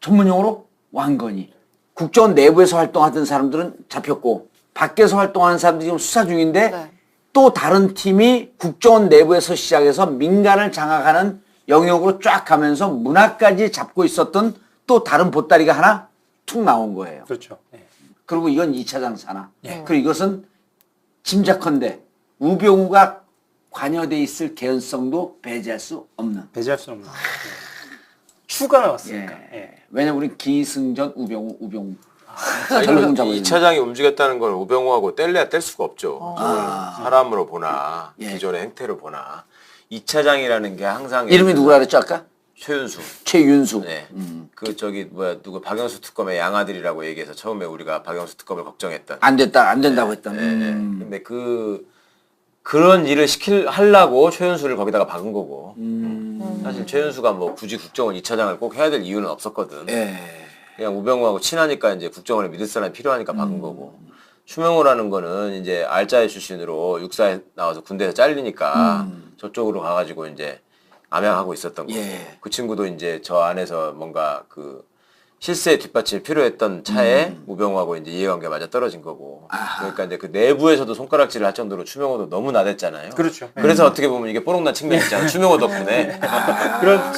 [SPEAKER 2] 전문용어로 왕건이. 국정원 내부에서 활동하던 사람들은 잡혔고 밖에서 활동하는 사람들이 지금 수사 중인데
[SPEAKER 4] 네.
[SPEAKER 2] 또 다른 팀이 국정원 내부에서 시작해서 민간을 장악하는 영역으로 쫙 가면서 문화까지 잡고 있었던 또 다른 보따리가 하나 툭 나온 거예요.
[SPEAKER 5] 그렇죠. 네.
[SPEAKER 2] 그리고 이건 2차장 산하. 그리고 이것은 짐작컨대 우병우가 관여돼 있을 개연성도 배제할 수 없는.
[SPEAKER 5] 배제할 수 없는. 네. 추가 나왔으니까.
[SPEAKER 2] 예.
[SPEAKER 5] 예.
[SPEAKER 2] 왜냐면 우리 기승전 우병우.
[SPEAKER 3] 아니,
[SPEAKER 2] 전략을 잡아야
[SPEAKER 3] 이 차장이 움직였다는 걸 우병우하고 뗄래야 뗄 수가 없죠. 사람으로 보나
[SPEAKER 2] 예.
[SPEAKER 3] 기존의 행태를 보나 이 차장이라는 게 항상
[SPEAKER 2] 이름이 누구라 그랬죠 아까?
[SPEAKER 3] 최윤수.
[SPEAKER 2] 최윤수.
[SPEAKER 3] 네. 그 저기 누구 박영수 특검의 양아들이라고 얘기해서 처음에 우리가 박영수 특검을 걱정했던.
[SPEAKER 2] 안 된다고 했던.
[SPEAKER 3] 근데 그런 일을 하려고 최윤수를 거기다가 박은 거고. 사실 최윤수가 뭐 굳이 국정원 2차장을 꼭 해야 될 이유는 없었거든.
[SPEAKER 2] 예.
[SPEAKER 3] 그냥 우병우하고 친하니까 이제 국정원에 믿을 사람이 필요하니까 박은 거고. 추명호라는 거는 이제 알짜의 출신으로 육사에 나와서 군대에서 잘리니까 저쪽으로 가가지고 이제 암양하고 있었던 거고.
[SPEAKER 2] 예.
[SPEAKER 3] 그 친구도 이제 저 안에서 뭔가 그 실세에 뒷받침이 필요했던 차에 우병우하고 이제 이해관계 맞아 떨어진 거고. 그러니까 이제 그 내부에서도 손가락질을 할 정도로 추명호도 너무 나댔잖아요.
[SPEAKER 5] 그렇죠.
[SPEAKER 3] 그래서 어떻게 보면 이게 뽀록난 측면이 있잖아. 추명호 덕분에.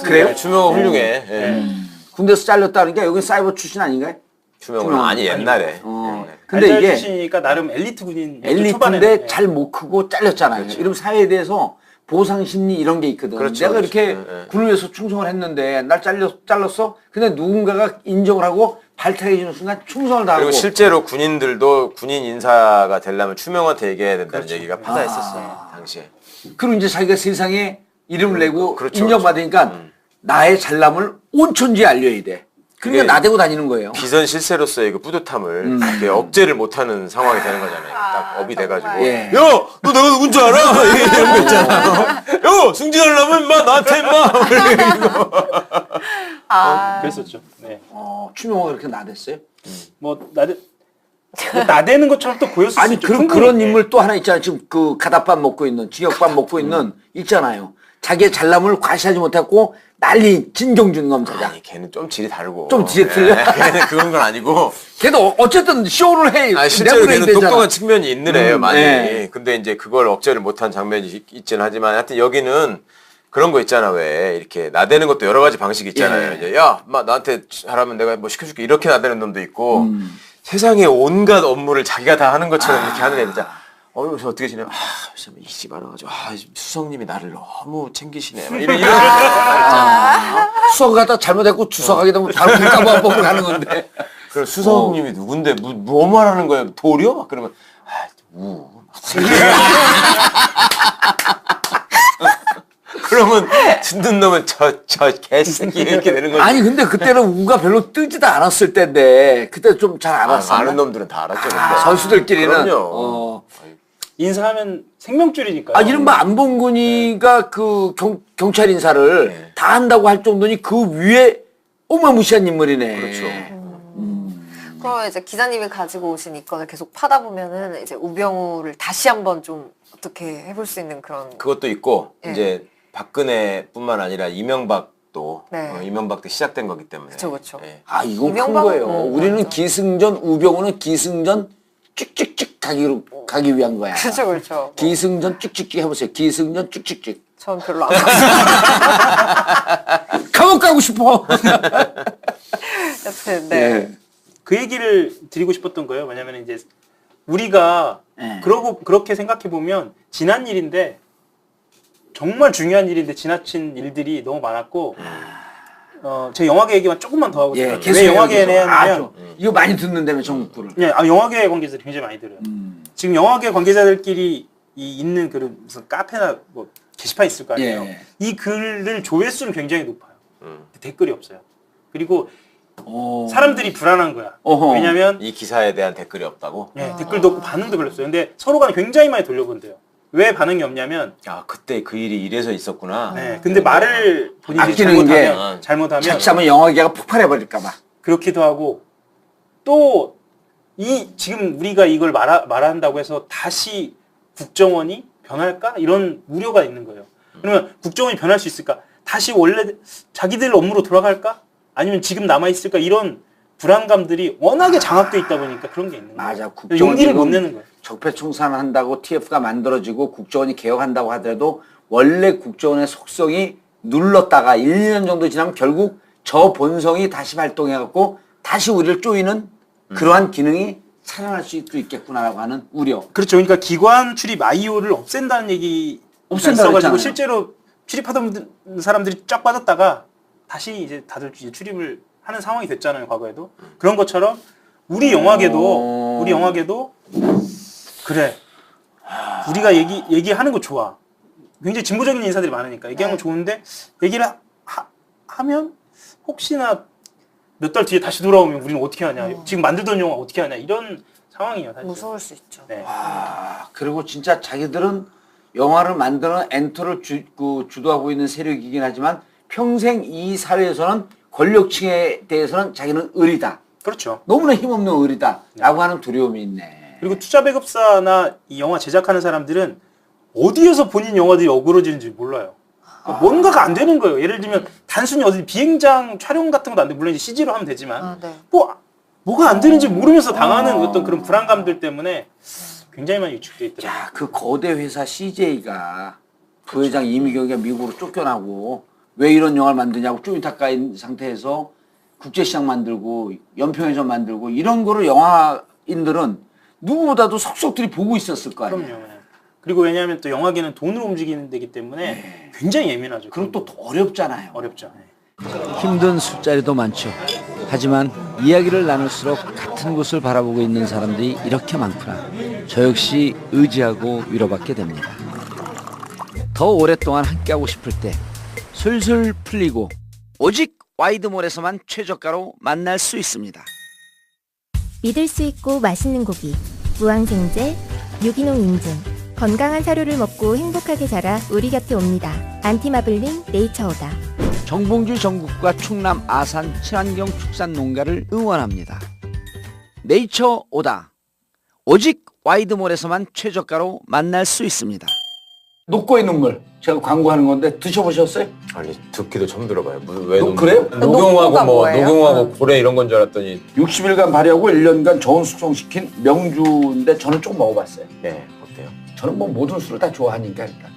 [SPEAKER 2] 그래요?
[SPEAKER 3] 추명호 훌륭해. 예.
[SPEAKER 2] 군대에서 잘렸다니까 여기 사이버 출신 아닌가요?
[SPEAKER 3] 추명호는 아니 옛날에.
[SPEAKER 2] 근데
[SPEAKER 5] 알짜
[SPEAKER 2] 이게
[SPEAKER 5] 출신이니까 나름 엘리트 군인.
[SPEAKER 2] 엘리트인데
[SPEAKER 5] 초반에는.
[SPEAKER 2] 잘 못 크고 잘렸잖아요. 이러면 사회에 대해서 보상 심리 이런 게 있거든.
[SPEAKER 3] 그렇죠,
[SPEAKER 2] 내가
[SPEAKER 3] 그렇죠.
[SPEAKER 2] 이렇게 군을 위해서 충성을 했는데 날 잘랐어? 근데 누군가가 인정을 하고 발탁해주는 순간 충성을 다하고.
[SPEAKER 3] 그리고 실제로 군인들도 군인 인사가 되려면 추명호한테 얘기해야 된다는 얘기가 파다했었어요. 당시에.
[SPEAKER 2] 그리고 이제 자기가 세상에 이름을 내고
[SPEAKER 3] 그렇죠,
[SPEAKER 2] 인정받으니까 나의 잘남을 온 천지에 알려야 돼. 그러니까
[SPEAKER 3] 그게
[SPEAKER 2] 나대고 다니는 거예요.
[SPEAKER 3] 비선 실세로서의 그 뿌듯함을 이렇게 억제를 못하는 상황이 되는 거잖아요. 딱 업이 돼가지고.
[SPEAKER 2] 예.
[SPEAKER 3] 야, 너 내가 누군지 알아? 이런 거 있잖아. 야, 승진하려면 인마 나한테 인마.
[SPEAKER 5] 그랬었죠. 네.
[SPEAKER 2] 추명호가 그렇게 나댔어요?
[SPEAKER 5] 뭐 나대는 것처럼 또 보였을
[SPEAKER 2] 아니
[SPEAKER 5] 수 있죠.
[SPEAKER 2] 그런
[SPEAKER 5] 충분히.
[SPEAKER 2] 인물 또 하나 있잖아요. 지금 그 가닥밥 먹고 있는 징역밥 먹고 있는 있잖아요. 자기의 잘남을 과시하지 못했고 난리 진경준 검사장.
[SPEAKER 3] 아니, 걔는 좀 질이 다르고.
[SPEAKER 2] 좀 질이 틀려?
[SPEAKER 3] 걔는 그런 건 아니고.
[SPEAKER 2] 걔도 어쨌든 쇼를 해.
[SPEAKER 3] 아니, 실제로
[SPEAKER 2] 내보내야
[SPEAKER 3] 걔는
[SPEAKER 2] 되잖아.
[SPEAKER 3] 똑똑한 측면이 있는 애예요, 많이.
[SPEAKER 2] 네.
[SPEAKER 3] 근데 이제 그걸 억제를 못한 장면이 있긴 하지만 하여튼 여기는 그런 거 있잖아, 왜. 이렇게 나대는 것도 여러 가지 방식이 있잖아요.
[SPEAKER 2] 예.
[SPEAKER 3] 이제 야, 마, 나한테 잘하면 내가 뭐 시켜줄게. 이렇게 나대는 놈도 있고. 세상에 온갖 업무를 자기가 다 하는 것처럼 이렇게 하는 애들. 요새 어떻게 지내? 참 일찍 많아가지고, 수석님이 나를 너무 챙기시네. 막 이런.
[SPEAKER 2] 수석 갖다 잘못했고 주석하게 되면 바로 물가보 안 먹으러 가는 건데.
[SPEAKER 3] 그럼 수석님이 누군데, 뭐 말하는 거예요? 도려? 막 그러면, 그러면 듣는 놈은 저 개새끼 이렇게 되는 거지.
[SPEAKER 2] 아니 근데 그때는 우가 별로 뜨지도 않았을 때인데 그때 좀 잘 알았어.
[SPEAKER 3] 아는 놈들은 다 알았죠. 근데.
[SPEAKER 2] 선수들끼리는.
[SPEAKER 3] 그럼요.
[SPEAKER 5] 인사하면 생명줄이니까요.
[SPEAKER 2] 아 이른바 안봉근이가 그 경찰 인사를
[SPEAKER 3] 네.
[SPEAKER 2] 다 한다고 할 정도니 그 위에 어마무시한 인물이네.
[SPEAKER 3] 그렇죠.
[SPEAKER 4] 그럼 이제 기자님이 가지고 오신 이건을 계속 파다 보면은 이제 우병우를 다시 한번 좀 어떻게 해볼 수 있는 그런.
[SPEAKER 3] 그것도 있고
[SPEAKER 4] 네.
[SPEAKER 3] 이제 박근혜뿐만 아니라 이명박도
[SPEAKER 4] 네.
[SPEAKER 3] 이명박 때 시작된 거기 때문에.
[SPEAKER 4] 그쵸, 그쵸.
[SPEAKER 3] 예.
[SPEAKER 2] 아 이건 큰
[SPEAKER 4] 이명박은
[SPEAKER 2] 거예요. 우리는
[SPEAKER 4] 맞죠.
[SPEAKER 2] 기승전, 우병우는 기승전 쭉쭉쭉 가기 위한 거야.
[SPEAKER 4] 그렇죠, 그렇죠.
[SPEAKER 2] 기승전 쭉쭉쭉 해보세요. 기승전 쭉쭉쭉.
[SPEAKER 4] 전 별로 안 가요.
[SPEAKER 2] 감옥 가고 싶어.
[SPEAKER 4] 여튼 네.
[SPEAKER 2] 예.
[SPEAKER 5] 그 얘기를 드리고 싶었던 거예요. 왜냐면 이제 우리가
[SPEAKER 2] 네.
[SPEAKER 5] 그렇게 생각해 보면 지난 일인데 정말 중요한 일인데 지나친 일들이 너무 많았고 제 영화계 얘기만 조금만 더 하고 싶어요. 왜 영화계에 하냐면
[SPEAKER 2] 이거 많이 듣는다며 전국구를.
[SPEAKER 5] 예, 영화계 관계자들이 굉장히 많이 들어요. 지금 영화계 관계자들끼리 있는 그런 무슨 카페나 뭐 게시판 있을 거 아니에요.
[SPEAKER 2] 예.
[SPEAKER 5] 이 글을 조회수는 굉장히 높아요. 댓글이 없어요. 그리고 사람들이 불안한 거야.
[SPEAKER 2] 어허.
[SPEAKER 5] 왜냐면
[SPEAKER 3] 이 기사에 대한 댓글이 없다고?
[SPEAKER 5] 댓글도 없고 반응도 별로 없어요. 근데 서로 간에 굉장히 많이 돌려본대요. 왜 반응이 없냐면
[SPEAKER 3] 아 그때 그 일이 이래서 있었구나.
[SPEAKER 5] 근데 말을 본인이
[SPEAKER 2] 아끼는 게
[SPEAKER 5] 잘못하면
[SPEAKER 2] 자칫하면 영화계가 폭발해버릴까봐.
[SPEAKER 5] 그렇기도 하고 또 지금 우리가 이걸 말한다고 해서 다시 국정원이 변할까? 이런 우려가 있는 거예요. 그러면 국정원이 변할 수 있을까? 다시 원래 자기들 업무로 돌아갈까? 아니면 지금 남아있을까? 이런 불안감들이 워낙에 장악돼 있다 보니까 그런 게 있는 거예요.
[SPEAKER 2] 맞아. 국정원
[SPEAKER 5] 용기를 못
[SPEAKER 2] 지금
[SPEAKER 5] 내는 거예요.
[SPEAKER 2] 적폐청산한다고 TF가 만들어지고 국정원이 개혁한다고 하더라도 원래 국정원의 속성이 눌렀다가 1, 2년 정도 지나면 결국 저 본성이 다시 발동해갖고 다시 우리를 쪼이는 그러한 기능이 살아날 수도 있겠구나라고 하는 우려.
[SPEAKER 5] 그렇죠. 그러니까 기관 출입 IO를 없앤다는 얘기
[SPEAKER 2] 없앤다고
[SPEAKER 5] 써가지고
[SPEAKER 2] 했잖아요.
[SPEAKER 5] 실제로 출입하던 사람들이 쫙 빠졌다가 다시 이제 다들 이제 출입을 하는 상황이 됐잖아요. 과거에도 그런 것처럼 우리 영화계도 그래. 우리가 얘기하는 거 좋아. 굉장히 진보적인 인사들이 많으니까 얘기하는 거 좋은데 얘기를 하면 혹시나 몇 달 뒤에 다시 돌아오면 우리는 어떻게 하냐. 지금 만들던 영화 어떻게 하냐. 이런 상황이에요. 사실.
[SPEAKER 4] 무서울 수 있죠.
[SPEAKER 5] 네.
[SPEAKER 2] 그리고 진짜 자기들은 영화를 만드는 엔터를 주도하고 있는 세력이긴 하지만 평생 이 사회에서는 권력층에 대해서는 자기는 을이다.
[SPEAKER 5] 그렇죠.
[SPEAKER 2] 너무나 힘없는 을이다라고 하는 두려움이 있네.
[SPEAKER 5] 그리고 투자 배급사나 이 영화 제작하는 사람들은 어디에서 본인 영화들이 어그러지는지 몰라요. 그러니까 뭔가가 안 되는 거예요. 예를 들면 단순히 어디 비행장 촬영 같은 것도 안 돼. 물론 이제 CG로 하면 되지만
[SPEAKER 4] 네.
[SPEAKER 5] 뭐가 안 되는지 모르면서 당하는 어떤 그런 불안감들 때문에 굉장히 많이 위축돼 있더라고요.
[SPEAKER 2] 야, 그 거대 회사 CJ가 부회장 이미경이가 미국으로 쫓겨나고 왜 이런 영화를 만드냐고 쪼이탁가인 상태에서 국제시장 만들고 연평해전 만들고 이런 거를 영화인들은 누구보다도 속속들이 보고 있었을 거 아니에요.
[SPEAKER 5] 그럼요. 그리고 왜냐하면 또 영화계는 돈으로 움직이는 데기 때문에 굉장히 예민하죠.
[SPEAKER 2] 그럼 또 어렵잖아요.
[SPEAKER 5] 어렵죠.
[SPEAKER 2] 힘든 술자리도 많죠. 하지만 이야기를 나눌수록 같은 곳을 바라보고 있는 사람들이 이렇게 많구나. 저 역시 의지하고 위로받게 됩니다. 더 오랫동안 함께하고 싶을 때 술술 풀리고 오직 와이드몰에서만 최저가로 만날 수 있습니다.
[SPEAKER 1] 믿을 수 있고 맛있는 고기, 무항생제, 유기농 인증, 건강한 사료를 먹고 행복하게 자라 우리 곁에 옵니다. 안티마블링 네이처오다.
[SPEAKER 2] 정봉주 전국과 충남 아산 친환경 축산 농가를 응원합니다. 네이처 오다. 오직 와이드몰에서만 최저가로 만날 수 있습니다. 녹고의 눈물. 제가 광고하는 건데 드셔보셨어요?
[SPEAKER 3] 아니 듣기도 처음 들어봐요. 왜
[SPEAKER 2] 그래요?
[SPEAKER 4] 녹고가 뭐예요?
[SPEAKER 3] 녹용하고 고래 이런 건 줄 알았더니
[SPEAKER 2] 60일간 발효하고 1년간 저온 숙성시킨 명주인데 저는 좀 먹어봤어요.
[SPEAKER 3] 네 어때요?
[SPEAKER 2] 저는 뭐 모든 술을 다 좋아하니까 일단.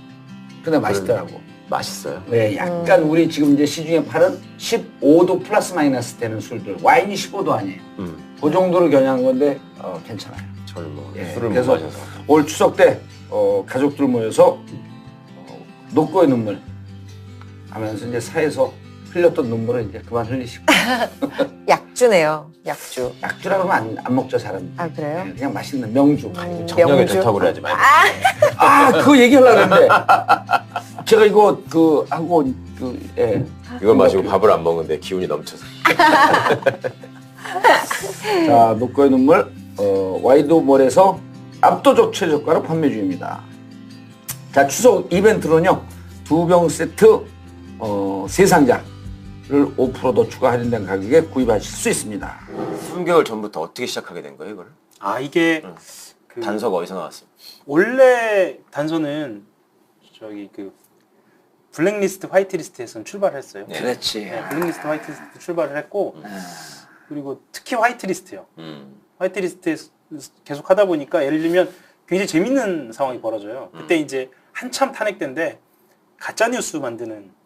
[SPEAKER 2] 근데 맛있더라고.
[SPEAKER 3] 맛있어요.
[SPEAKER 2] 네, 약간 우리 지금 이제 시중에 파는 15도 플러스 마이너스 되는 술들. 와인이 15도 아니에요. 그 정도를 겨냥한 건데 괜찮아요.
[SPEAKER 3] 저는 뭐
[SPEAKER 2] 예,
[SPEAKER 3] 술을 못
[SPEAKER 2] 그래서
[SPEAKER 3] 마셔서
[SPEAKER 2] 올 추석 때 가족들 모여서 녹고의 눈물 하면서 이제 사에서 흘렸던 눈물을 이제 그만 흘리시고
[SPEAKER 4] 약 약주네요. 약주.
[SPEAKER 2] 약주라고 하면 안 먹죠 사람.
[SPEAKER 4] 아 그래요?
[SPEAKER 2] 그냥 맛있는 명주.
[SPEAKER 3] 정력에
[SPEAKER 4] 명주.
[SPEAKER 3] 좋다고 그래야지 말고.
[SPEAKER 2] 그거 얘기하려고 했는데 제가 이거 하고 예.
[SPEAKER 3] 이걸 마시고 밥을 안 먹는데 기운이 넘쳐서.
[SPEAKER 2] 자, 녹고의 눈물 와이드몰에서 압도적 최저가로 판매 중입니다. 자, 추석 이벤트로는요 2병 세트 3상자를 5%더 추가 할인된 가격에 구입하실 수 있습니다.
[SPEAKER 3] 3개월 전부터 어떻게 시작하게 된 거예요, 이걸?
[SPEAKER 5] 이게 그
[SPEAKER 3] 단서가 어디서 나왔어요?
[SPEAKER 5] 원래 단서는 저기 그 블랙리스트 화이트리스트에서는 출발을 했어요.
[SPEAKER 3] 네.
[SPEAKER 2] 그렇지.
[SPEAKER 5] 네, 블랙리스트 화이트리스트 출발을 했고 그리고 특히 화이트리스트요. 화이트리스트에서 계속 하다 보니까 예를 들면 굉장히 재밌는 상황이 벌어져요. 그때 이제 한참 탄핵 때인데 가짜 뉴스 만드는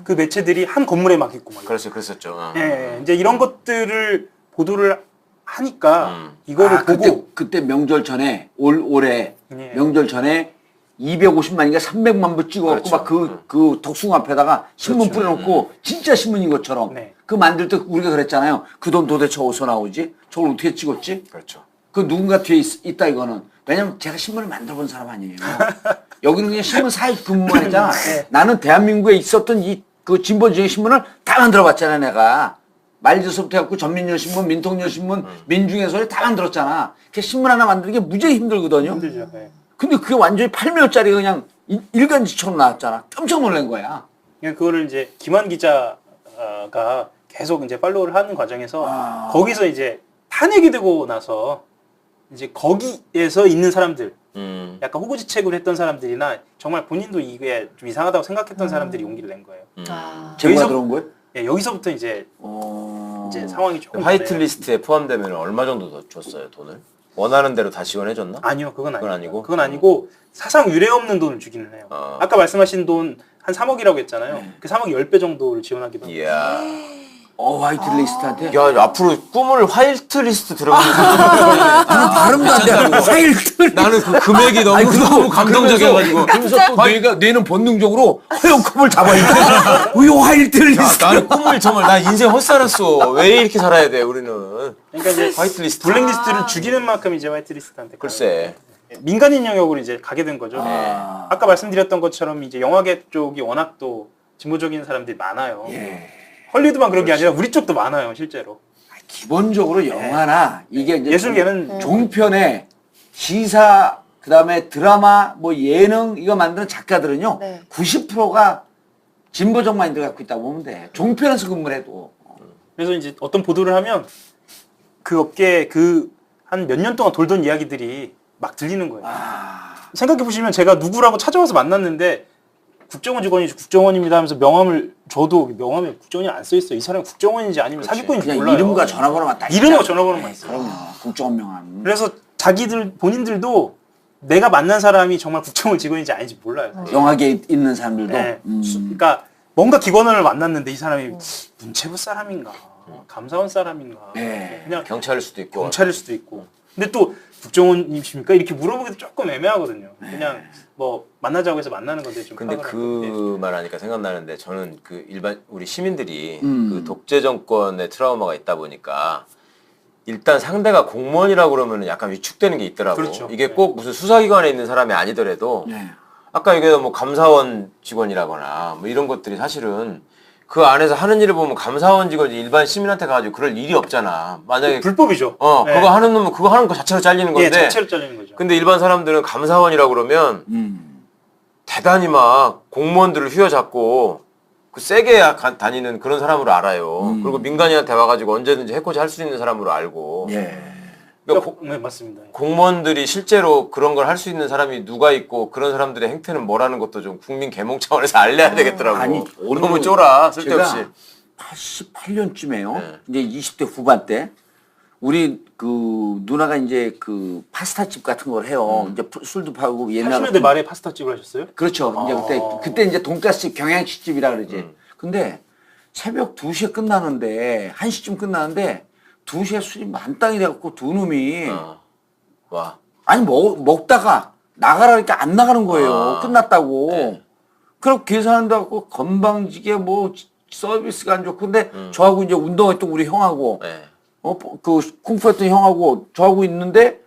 [SPEAKER 5] 그 매체들이 한 건물에 막 있고 막.
[SPEAKER 3] 그렇죠, 그랬었죠.
[SPEAKER 5] 예, 이제 이런 것들을 보도를 하니까 이거를 보고
[SPEAKER 2] 그때 명절 전에 올해
[SPEAKER 5] 예.
[SPEAKER 2] 명절 전에 250만인가 300만 부 찍어갖고
[SPEAKER 3] 그렇죠.
[SPEAKER 2] 막 그 덕숭 앞에다가 신문
[SPEAKER 5] 그렇죠.
[SPEAKER 2] 뿌려놓고 진짜 신문인 것처럼
[SPEAKER 5] 네.
[SPEAKER 2] 그 만들 때 우리가 그랬잖아요. 그 돈 도대체 어디서 나오지? 저걸 어떻게 찍었지?
[SPEAKER 3] 그렇죠.
[SPEAKER 2] 그 누군가 뒤에 있다 이거는. 왜냐면 제가 신문을 만들어 본 사람 아니에요. 여기는 그냥 신문 사익 근무만 했잖아. 나는 대한민국에 있었던 그 진보지의 신문을 다 만들어 봤잖아 내가. 말지서부터 해갖고 전민여신문, 민통여신문, 민중해설을 다 만들었잖아. 그 신문 하나 만드는 게 무지하게 힘들거든요.
[SPEAKER 5] 힘들죠. 네.
[SPEAKER 2] 근데 그게 완전히 8면짜리가 그냥 일간지처럼 나왔잖아. 깜짝 놀란 거야.
[SPEAKER 5] 그냥 그거를 이제 김한 기자가 계속 이제 팔로우를 하는 과정에서 거기서 이제 탄핵이 되고 나서 이제 거기에서 있는 사람들, 약간 호구지책을 했던 사람들이나 정말 본인도 이게 좀 이상하다고 생각했던 사람들이 용기를 낸 거예요.
[SPEAKER 2] 제보가
[SPEAKER 5] 여기서-
[SPEAKER 2] 들어온 거예요?
[SPEAKER 5] 예, 여기서부터 이제 상황이 조금
[SPEAKER 3] 화이트 리스트에 포함되면 얼마 정도 더 줬어요, 돈을? 원하는 대로 다 지원해줬나?
[SPEAKER 5] 아니요, 그건 아니고.
[SPEAKER 3] 그건 아니고?
[SPEAKER 5] 그건 아니고 사상 유례 없는 돈을 주기는 해요. 아까 말씀하신 돈 한 3억이라고 했잖아요. 그 3억 10배 정도를 지원하기도 합니다.
[SPEAKER 3] 이야.
[SPEAKER 2] 화이트리스트한테?
[SPEAKER 3] 야, 앞으로 꿈을 화이트 리스트 들어가면
[SPEAKER 2] 발음도 안 돼. 화이트.
[SPEAKER 3] 나는 그 금액이 너무 감동적이어가지고.
[SPEAKER 2] 그래서 또 뇌는 본능적으로 허용컵을 잡아야 돼. 왜 화이트리스트?
[SPEAKER 3] 나는 꿈을 정말 나 인생 헛살았어. 왜 이렇게 살아야 돼 우리는?
[SPEAKER 5] 그러니까 이제
[SPEAKER 3] 화이트 리스트.
[SPEAKER 5] 블랙리스트를 죽이는 만큼 이제 화이트리스트한테
[SPEAKER 3] 글쎄.
[SPEAKER 5] 민간인 영역으로 이제 가게 된 거죠. 아까 말씀드렸던 것처럼 이제 영화계 쪽이 워낙 또 진보적인 사람들이 많아요. 헐리우드만 그런 게 아니라 우리 쪽도 많아요, 실제로.
[SPEAKER 2] 기본적으로 영화나 이게 이제
[SPEAKER 5] 예술계는
[SPEAKER 2] 종편에 시사 그다음에 드라마 뭐 예능 이거 만드는 작가들은요.
[SPEAKER 4] 네.
[SPEAKER 2] 90%가 진보적 마인드 갖고 있다고 보면 돼. 종편에서 근무를 해도.
[SPEAKER 5] 그래서 이제 어떤 보도를 하면 그 업계에 그 한 몇 년 동안 돌던 이야기들이 막 들리는 거예요. 생각해 보시면 제가 누구라고 찾아와서 만났는데 국정원 직원이 국정원입니다 하면서 명함을 줘도 명함에 국정원이 안 써 있어요. 이 사람이 국정원인지 아니면 사기꾼인지
[SPEAKER 2] 그냥
[SPEAKER 5] 몰라요.
[SPEAKER 2] 이름과 전화번호만 딱
[SPEAKER 5] 이름과
[SPEAKER 2] 있잖아.
[SPEAKER 5] 전화번호만 있어요.
[SPEAKER 2] 그럼요. 국정원 명함.
[SPEAKER 5] 그래서 본인들도 내가 만난 사람이 정말 국정원 직원인지 아닌지 몰라요.
[SPEAKER 2] 영화계에 있는 사람들도.
[SPEAKER 5] 네. 그러니까 뭔가 기관원을 만났는데 이 사람이 문체부 사람인가, 감사원 사람인가,
[SPEAKER 2] 네.
[SPEAKER 5] 그냥
[SPEAKER 3] 경찰일 수도 있고.
[SPEAKER 5] 경찰일 수도 있고. 근데 또 국정원님이십니까? 이렇게 물어보기도 조금 애매하거든요. 그냥 뭐 만나자고 해서 만나는 건데 좀.
[SPEAKER 3] 근데
[SPEAKER 5] 파악을
[SPEAKER 3] 그 말 하니까 생각나는데 저는 그 일반 우리 시민들이 그 독재 정권의 트라우마가 있다 보니까 일단 상대가 공무원이라고 그러면 약간 위축되는 게 있더라고.
[SPEAKER 5] 그렇죠.
[SPEAKER 3] 이게 꼭 무슨 수사기관에 있는 사람이 아니더라도
[SPEAKER 2] 네.
[SPEAKER 3] 아까 얘기했던 뭐 감사원 직원이라거나 뭐 이런 것들이 사실은 그 안에서 하는 일을 보면 감사원 직원이 일반 시민한테 가가지고 그럴 일이 없잖아. 만약에
[SPEAKER 5] 불법이죠. 네.
[SPEAKER 3] 그거 하는 놈은 그거 하는 거 자체로 잘리는 건데.
[SPEAKER 5] 예, 자체로 잘리는 거죠.
[SPEAKER 3] 근데 일반 사람들은 감사원이라고 그러면 대단히 막 공무원들을 휘어잡고 그 세게 다니는 그런 사람으로 알아요. 그리고 민간인한테 와가지고 언제든지 해코지 할 수 있는 사람으로 알고. 그러니까
[SPEAKER 5] 네, 맞습니다.
[SPEAKER 3] 공무원들이 실제로 그런 걸 할 수 있는 사람이 누가 있고 그런 사람들의 행태는 뭐라는 것도 좀 국민 계몽 차원에서 알려야 되겠더라고.
[SPEAKER 2] 아니,
[SPEAKER 3] 너무 쫄아 쓸데없이.
[SPEAKER 2] 88년쯤에요.
[SPEAKER 3] 네.
[SPEAKER 2] 이제 20대 후반 때 우리 그 누나가 이제 그 파스타집 같은 걸 해요. 이제 술도 파고 옛날
[SPEAKER 5] 80년대 말에 파스타집을 하셨어요?
[SPEAKER 2] 그렇죠. 이제 그때 이제 돈가스집 경양식집이라 그러지. 근데 새벽 2시에 끝나는데 1시쯤 끝나는데 2시에 술이 만땅이 돼갖고 두 놈이
[SPEAKER 3] 와.
[SPEAKER 2] 아니 먹다가 나가라니까 안 나가는 거예요. 끝났다고.
[SPEAKER 3] 네.
[SPEAKER 2] 그럼 계산한다고 건방지게 뭐 서비스가 안 좋고 근데 저하고 이제 운동했던 우리 형하고
[SPEAKER 3] 네.
[SPEAKER 2] 그 쿵푸했던 형하고 저하고 있는데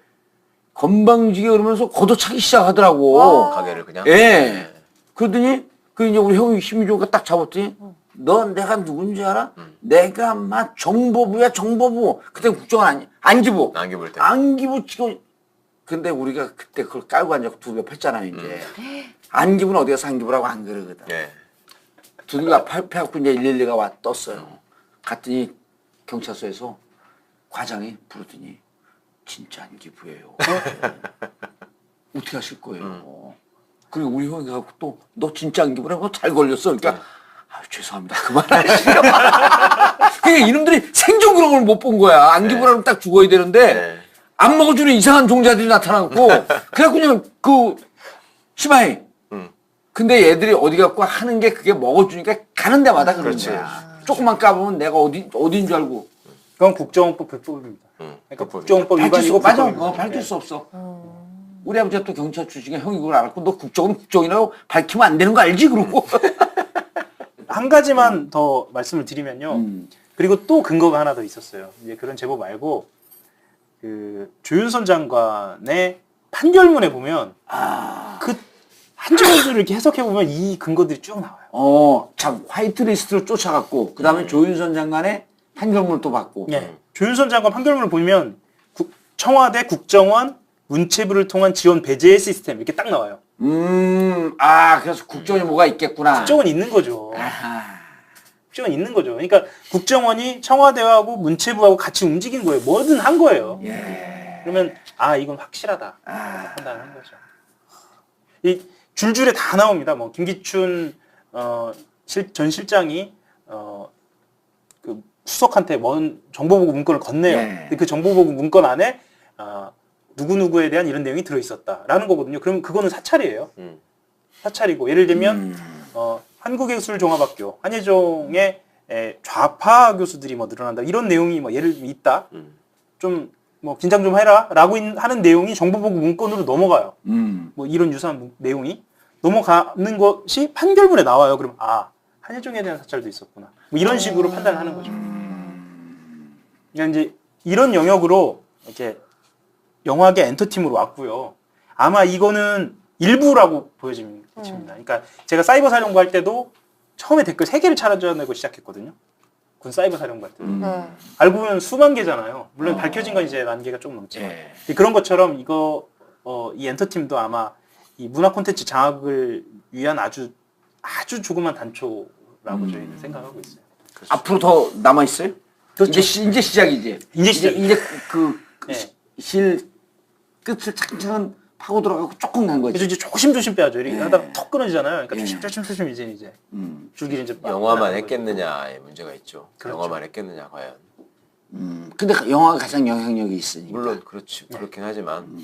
[SPEAKER 2] 건방지게 그러면서 걷어차기 시작하더라고.
[SPEAKER 3] 가게를 그냥.
[SPEAKER 2] 예. 그러더니 그 이제 우리 형이 힘이 좋으니까 딱 잡았더니 너 내가 누군지 알아? 내가 막 정보부야 정보부. 그때 국정원 안기부.
[SPEAKER 3] 안기부일 때.
[SPEAKER 2] 안기부 치고 근데 우리가 그때 그걸 깔고 앉아서 두 배 팼잖아요 이제. 안기부는 어디 가서 안기부라고 안 그러거든.
[SPEAKER 3] 예.
[SPEAKER 2] 두뇌가 패갖고 이제 112가 와 떴어요. 갔더니 경찰서에서 과장이 부르더니 진짜 안기부예요. 어떻게 하실 거예요? 그리고 우리 형이 가고 또 너 진짜 안기부라고 잘 걸렸어. 그러니까 아, 죄송합니다. 그만하시죠. 그러니까 이놈들이 생존 그런 걸 못 본 거야. 안기부라면 딱 죽어야 되는데
[SPEAKER 3] 네.
[SPEAKER 2] 안 먹어주는 이상한 종자들이 나타나고 그래갖고 그냥 그 심하이. 근데 얘들이 어디 갖고 하는 게 그게 먹어주니까 가는 데마다 그런
[SPEAKER 3] 그렇지.
[SPEAKER 2] 거야. 조금만 까보면 내가 어디인 줄 알고.
[SPEAKER 5] 그건 국정원법 불법입니다. 그러니까
[SPEAKER 3] 불법이죠.
[SPEAKER 5] 국정원법
[SPEAKER 2] 밝힐 수,
[SPEAKER 5] 위반이고
[SPEAKER 2] 맞아.
[SPEAKER 5] 불법입니다.
[SPEAKER 2] 밝힐 수 없어. 우리 아버지가 또 경찰 출신이야. 형이 그걸 알았고 너 국정은 국정이라고 밝히면 안 되는 거 알지? 그러고.
[SPEAKER 5] 한 가지만 더 말씀을 드리면요. 그리고 또 근거가 하나 더 있었어요. 이제 그런 제보 말고 그 조윤선 장관의 판결문에 보면 그 한정수를 이렇게 해석해 보면 이 근거들이 쭉 나와요.
[SPEAKER 2] 참 화이트리스트로 쫓아갔고 그 다음에 조윤선 장관의 판결문을 또 받고.
[SPEAKER 5] 예. 조윤선 장관 판결문을 보면 청와대 국정원 문체부를 통한 지원 배제 시스템 이렇게 딱 나와요.
[SPEAKER 2] 그래서 국정이 뭐가 있겠구나.
[SPEAKER 5] 국정원 있는 거죠.
[SPEAKER 2] 아하.
[SPEAKER 5] 국정원 있는 거죠. 그러니까 국정원이 청와대하고 문체부하고 같이 움직인 거예요. 뭐든 한 거예요. 그러면 이건 확실하다. 판단한 거죠. 이 줄줄에 다 나옵니다. 뭐 김기춘 전 실장이 그 수석한테 먼 정보보고 문건을 건네요. 근데 그 정보보고 문건 안에 누구누구에 대한 이런 내용이 들어있었다라는 거거든요. 그러면 그거는 사찰이에요. 사찰이고 예를 들면 한국예술종합학교 한예종의 좌파 교수들이 뭐 늘어난다 이런 내용이 뭐 예를 들면 있다. 좀 뭐 긴장 좀 해라라고 하는 내용이 정보보고 문건으로 넘어가요. 뭐 이런 유사한 내용이 넘어가는 것이 판결문에 나와요. 그럼 한예종에 대한 사찰도 있었구나. 뭐 이런 식으로 판단을 하는 거죠. 그러니까 이제 이런 영역으로 이렇게 영화계 엔터팀으로 왔고요. 아마 이거는 일부라고 보여집니다. 그러니까 제가 사이버 사령부 할 때도 처음에 댓글 3개를 찾아내고 시작했거든요. 군 사이버 사령부 할 때도. 알고 보면 수만 개잖아요. 물론 밝혀진 건 이제 10,000개가 좀 넘지만. 그런 것처럼 이 엔터팀도 아마 이 문화 콘텐츠 장악을 위한 아주 조그만 단초라고 저희는 생각하고 있어요.
[SPEAKER 2] 그렇죠. 앞으로 더 남아있어요?
[SPEAKER 5] 그렇죠.
[SPEAKER 2] 이제 시작이지.
[SPEAKER 5] 이제 시작.
[SPEAKER 2] 이제
[SPEAKER 5] 네.
[SPEAKER 2] 실 끝을 차근차근 파고 들어가고 조금 난 거지.
[SPEAKER 5] 그래서 이제 조심조심 빼야죠. 이렇게 하다가 턱 끊어지잖아요. 그러니까 조심조심 이제 줄기를 이제
[SPEAKER 3] 영화만 했겠느냐의 문제가 있죠.
[SPEAKER 5] 그렇죠.
[SPEAKER 3] 영화만 했겠느냐 과연.
[SPEAKER 2] 근데 영화가 가장 영향력이 있으니까.
[SPEAKER 3] 물론 그렇지 그렇긴 하지만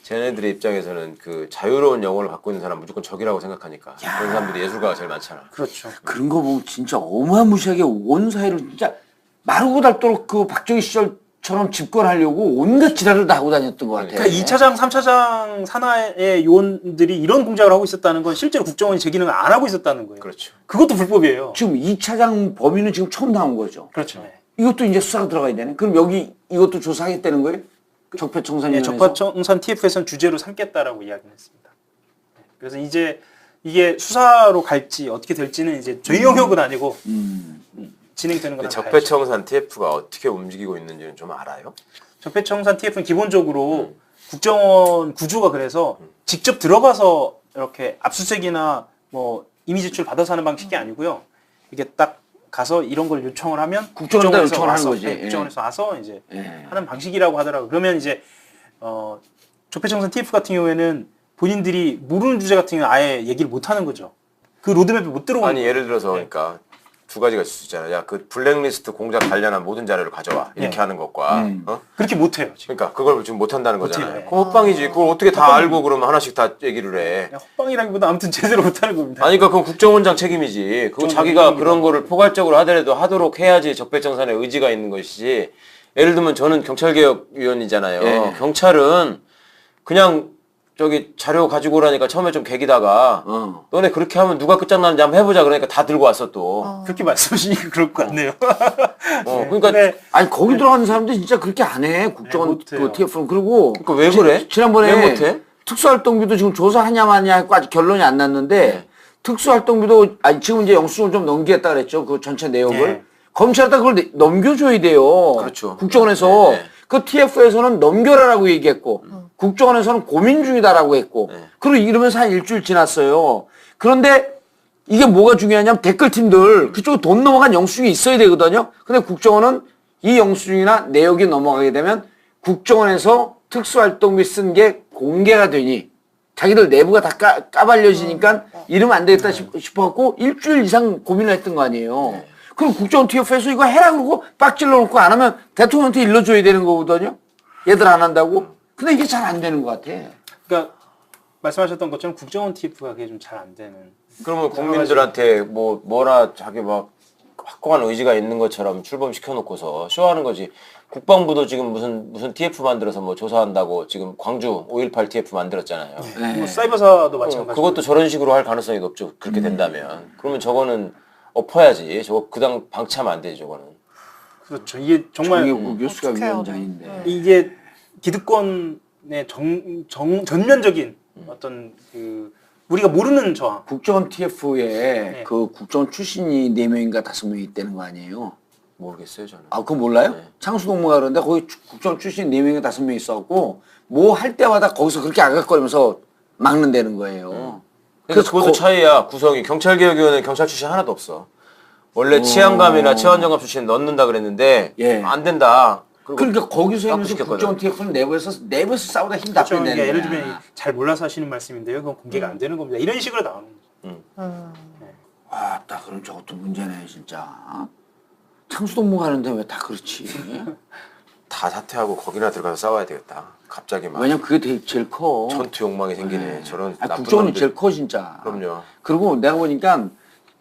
[SPEAKER 3] 쟤네들의 입장에서는 그 자유로운 영혼을 갖고 있는 사람 무조건 적이라고 생각하니까 그런 사람들이 예술가가 제일 많잖아.
[SPEAKER 5] 그렇죠.
[SPEAKER 2] 그런 거 보면 진짜 어마무시하게 온 사회를 진짜 마르고 닳도록 그 박정희 시절처럼 집권하려고 온갖 지랄을 다 하고 다녔던 것 같아요.
[SPEAKER 5] 그러니까 2차장, 3차장 산하의 요원들이 이런 공작을 하고 있었다는 건 실제로 국정원이 제 기능을 안 하고 있었다는 거예요.
[SPEAKER 3] 그렇죠.
[SPEAKER 5] 그것도 불법이에요.
[SPEAKER 2] 지금 2차장 범인은 지금 처음 나온 거죠.
[SPEAKER 5] 그렇죠.
[SPEAKER 2] 이것도 이제 수사가 들어가야 되네. 그럼 여기 이것도 조사하겠다는 거예요? 적폐청산위원회에서?
[SPEAKER 5] 적폐청산 TF에서는 주제로 삼겠다라고 이야기를 했습니다. 그래서 이제 이게 수사로 갈지 어떻게 될지는 이제 저희 영역은 아니고 진행되는 거나
[SPEAKER 3] 적폐청산 TF가 어떻게 움직이고 있는지는 좀 알아요?
[SPEAKER 5] 적폐청산 TF는 기본적으로 국정원 구조가 그래서 직접 들어가서 이렇게 압수수색이나 뭐 이미 제출 받아서 하는 방식이 아니고요. 이게 딱 가서 이런 걸 요청을 하면
[SPEAKER 2] 국정원에다 요청을 하는 거지.
[SPEAKER 5] 국정원에서 와서 이제 하는 방식이라고 하더라고요. 그러면 이제 적폐청산 TF 같은 경우에는 본인들이 모르는 주제 같은 경우는 아예 얘기를 못 하는 거죠. 그 로드맵에 못 들어오는
[SPEAKER 3] 아니 예를 들어서 그러니까 두 가지가 있을 수 있잖아요. 야, 그 블랙리스트 공작 관련한 모든 자료를 가져와. 이렇게 하는 것과
[SPEAKER 5] 그렇게 못 해요. 지금.
[SPEAKER 3] 그러니까 그걸 지금 못 한다는 거잖아요.
[SPEAKER 5] 못해요.
[SPEAKER 3] 그럼 헛방이지. 그걸 어떻게 다 알고 그러면 하나씩 다 얘기를 해.
[SPEAKER 5] 그냥 헛방이라기보다 아무튼 제대로 못 하는 겁니다.
[SPEAKER 3] 아니, 그러니까 그건 국정원장 책임이지. 그거 자기가 그런 거를 포괄적으로 하더라도 하도록 해야지 적폐청산에 의지가 있는 것이지. 예를 들면 저는 경찰개혁위원이잖아요. 경찰은 그냥 저기 자료 가지고 오라니까 처음에 좀 개기다가 너네 그렇게 하면 누가 끝장나는지 한번 해보자 그러니까 다 들고 왔어 또.
[SPEAKER 5] 그렇게 말씀하시니까 그럴 것 같네요.
[SPEAKER 3] 그러니까
[SPEAKER 5] 네.
[SPEAKER 2] 아니 거기 들어가는 사람들 진짜 그렇게 안 해. 국정원
[SPEAKER 5] 못해요.
[SPEAKER 2] 그 TF는. 그리고
[SPEAKER 3] 그러니까 왜 그래?
[SPEAKER 2] 지난번에
[SPEAKER 3] 왜 못해?
[SPEAKER 2] 특수활동비도 지금 조사하냐 마냐 하고 아직 결론이 안 났는데 특수활동비도 지금 이제 영수증을 좀 넘기겠다 그랬죠. 그 전체 내역을.
[SPEAKER 5] 네.
[SPEAKER 2] 검찰에다 그걸 넘겨줘야 돼요.
[SPEAKER 3] 그렇죠.
[SPEAKER 2] 국정원에서.
[SPEAKER 3] 네.
[SPEAKER 2] 그 TF에서는 넘겨라라고 얘기했고 국정원에서는 고민 중이다라고 했고 그리고 이러면서 한 일주일 지났어요. 그런데 이게 뭐가 중요하냐면 댓글팀들 그쪽에 돈 넘어간 영수증이 있어야 되거든요. 근데 국정원은 이 영수증이나 내역이 넘어가게 되면 국정원에서 특수활동비 쓴 게 공개가 되니 자기들 내부가 다 까발려지니까 이러면 안 되겠다 싶어갖고 일주일 이상 고민을 했던 거 아니에요. 그럼 국정원 TF에서 이거 해라 그러고 빡질러 놓고 안 하면 대통령한테 일러줘야 되는 거거든요. 얘들 안 한다고. 근데 이게 잘 안 되는 것 같아.
[SPEAKER 5] 그러니까 말씀하셨던 것처럼 국정원 TF가 그게 좀 잘 안 되는.
[SPEAKER 3] 그러면 국민들한테 뭐라 자기 막 확고한 의지가 있는 것처럼 출범시켜 놓고서 쇼하는 거지. 국방부도 지금 무슨 TF 만들어서 뭐 조사한다고 지금 광주 5.18 TF 만들었잖아요.
[SPEAKER 2] 네.
[SPEAKER 5] 뭐 사이버사도 마찬가지고.
[SPEAKER 3] 그것도 저런 식으로 할 가능성이 높죠. 그렇게 된다면. 그러면 저거는 엎어야지. 저거 그당 방치하면 안 되지 저거는.
[SPEAKER 5] 그렇죠. 이게 정말
[SPEAKER 2] 정의국 교수가
[SPEAKER 4] 어떡해요.
[SPEAKER 2] 위원장인데.
[SPEAKER 5] 이게 기득권의 전면적인 어떤 그 우리가 모르는 저항.
[SPEAKER 2] 국정원 TF에
[SPEAKER 5] 네.
[SPEAKER 2] 그 국정원 출신이 4명인가 5명이 있다는 거 아니에요?
[SPEAKER 3] 모르겠어요 저는.
[SPEAKER 2] 아, 그거 몰라요?
[SPEAKER 3] 네.
[SPEAKER 2] 창수동무가 그러는데 거기 국정원 출신 4명인가 5명이 있었고 뭐 할 때마다 거기서 그렇게 아각거리면서 막는다는 거예요.
[SPEAKER 3] 그러니까 그것도 차이야. 구성이 경찰개혁위원회는 경찰 출신 하나도 없어. 원래 치안감이나 치안정감 출신 넣는다 그랬는데
[SPEAKER 2] 예.
[SPEAKER 3] 안 된다. 그리고
[SPEAKER 2] 그러니까 거기서 하면서
[SPEAKER 3] 시켰거든.
[SPEAKER 2] 국정원 TF는 내부에서 싸우다 힘 다
[SPEAKER 5] 그렇죠.
[SPEAKER 2] 빼내는
[SPEAKER 5] 그러니까 예를
[SPEAKER 2] 거야.
[SPEAKER 5] 들면 잘 몰라서 하시는 말씀인데요. 그건 공개가 안 되는 겁니다. 이런 식으로 나오는 거죠.
[SPEAKER 2] 아, 딱 그럼 저것도 문제네 진짜. 창수동무 가는데 왜 다 그렇지?
[SPEAKER 3] 다 사퇴하고 거기나 들어가서 싸워야 되겠다. 갑자기 막
[SPEAKER 2] 왜냐면 그게 되게 제일 커.
[SPEAKER 3] 전투 욕망이 생기네. 저런
[SPEAKER 2] 아,
[SPEAKER 3] 나쁜
[SPEAKER 2] 국정원이
[SPEAKER 3] 놈들.
[SPEAKER 2] 제일 커 진짜.
[SPEAKER 3] 그럼요.
[SPEAKER 2] 그리고 내가 보니까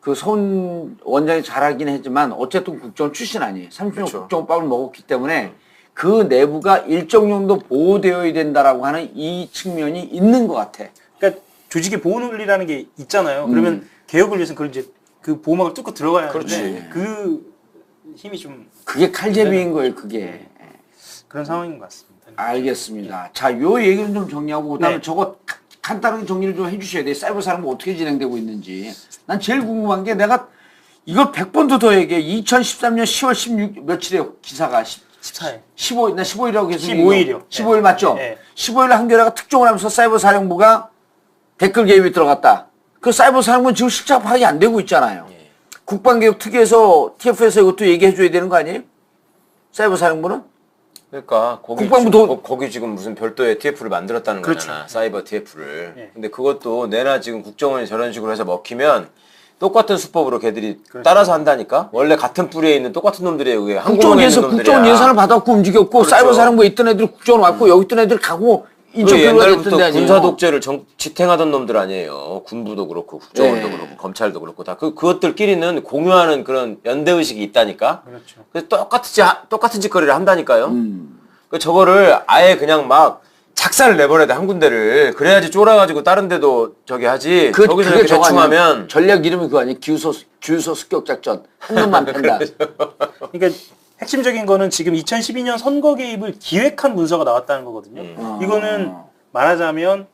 [SPEAKER 2] 그 손 원장이 잘하긴 했지만 어쨌든 국정원 출신 아니에요. 30년
[SPEAKER 3] 그렇죠.
[SPEAKER 2] 국정원 밥을 먹었기 때문에 그 내부가 일정 정도 보호되어야 된다라고 하는 이 측면이 있는 것 같아.
[SPEAKER 5] 그러니까 조직의 보호 논리라는 게 있잖아요. 그러면 개혁을 위해서는 그걸 이제 그 보호막을 뚫고 들어가야
[SPEAKER 3] 그렇지.
[SPEAKER 5] 하는데 그 힘이 좀
[SPEAKER 2] 그게 칼제비인 거예요, 그게.
[SPEAKER 5] 그런 상황인 것 같습니다.
[SPEAKER 2] 알겠습니다. 자, 요 얘기는 좀 정리하고 그다음에
[SPEAKER 5] 네.
[SPEAKER 2] 저거 간단하게 정리를 좀 해주셔야 돼요. 사이버 사령부 어떻게 진행되고 있는지. 난 제일 궁금한 게 내가 이걸 100번도 더 얘기해. 2013년 10월 16 며칠에 기사가
[SPEAKER 5] 14일.
[SPEAKER 2] 15일, 나 15일이라고 계속
[SPEAKER 5] 15일이요.
[SPEAKER 2] 15일 맞죠?
[SPEAKER 5] 네.
[SPEAKER 2] 15일 한겨레가 특종을 하면서 사이버 사령부가 댓글 개입이 들어갔다. 그 사이버 사령부는 지금 실적 파악이 안 되고 있잖아요. 국방개혁 특위에서 TF에서 이것도 얘기해 줘야 되는 거 아니에요? 사이버 사령부는?
[SPEAKER 3] 그러니까
[SPEAKER 2] 국방부도-
[SPEAKER 3] 거기 지금 무슨 별도의 TF를 만들었다는
[SPEAKER 5] 그렇죠.
[SPEAKER 3] 거잖아. 사이버 TF를.
[SPEAKER 5] 예.
[SPEAKER 3] 근데 그것도 내나 지금 국정원이 저런 식으로 해서 먹히면 똑같은 수법으로 걔들이
[SPEAKER 5] 그렇죠.
[SPEAKER 3] 따라서 한다니까. 원래 같은 뿌리에 있는 똑같은 놈들이에요. 그게
[SPEAKER 2] 국정원
[SPEAKER 3] 한국에 있는 놈들이야.
[SPEAKER 2] 국정원 예산을 받았고 움직였고
[SPEAKER 3] 그렇죠.
[SPEAKER 2] 사이버 사령부에 있던 애들이 국정원 왔고 여기 있던 애들 가고
[SPEAKER 3] 그
[SPEAKER 2] 인적교류가
[SPEAKER 3] 옛날부터
[SPEAKER 2] 됐던 데 아니에요?
[SPEAKER 3] 군사 독재를 지탱하던 놈들 아니에요. 군부도 그렇고 국정원도
[SPEAKER 2] 예.
[SPEAKER 3] 그렇고 검찰도 그렇고 다 그것들끼리는 공유하는 그런 연대 의식이 있다니까.
[SPEAKER 5] 그렇죠.
[SPEAKER 3] 그래서 똑같은 짓거리를 한다니까요. 그 저거를 아예 그냥 막 작사를 내버려야 돼 한 군데를. 그래야지 쫄아가지고 다른 데도 저기 하지. 저기서
[SPEAKER 2] 그게
[SPEAKER 3] 이렇게
[SPEAKER 2] 저거
[SPEAKER 3] 대충
[SPEAKER 2] 아니야?
[SPEAKER 3] 하면
[SPEAKER 2] 전략 이름이 그거 아니에요? 주유소 습격 작전 한 놈만 팬다.
[SPEAKER 5] 그러니까 핵심적인 거는 지금 2012년 선거 개입을 기획한 문서가 나왔다는 거거든요. 이거는 말하자면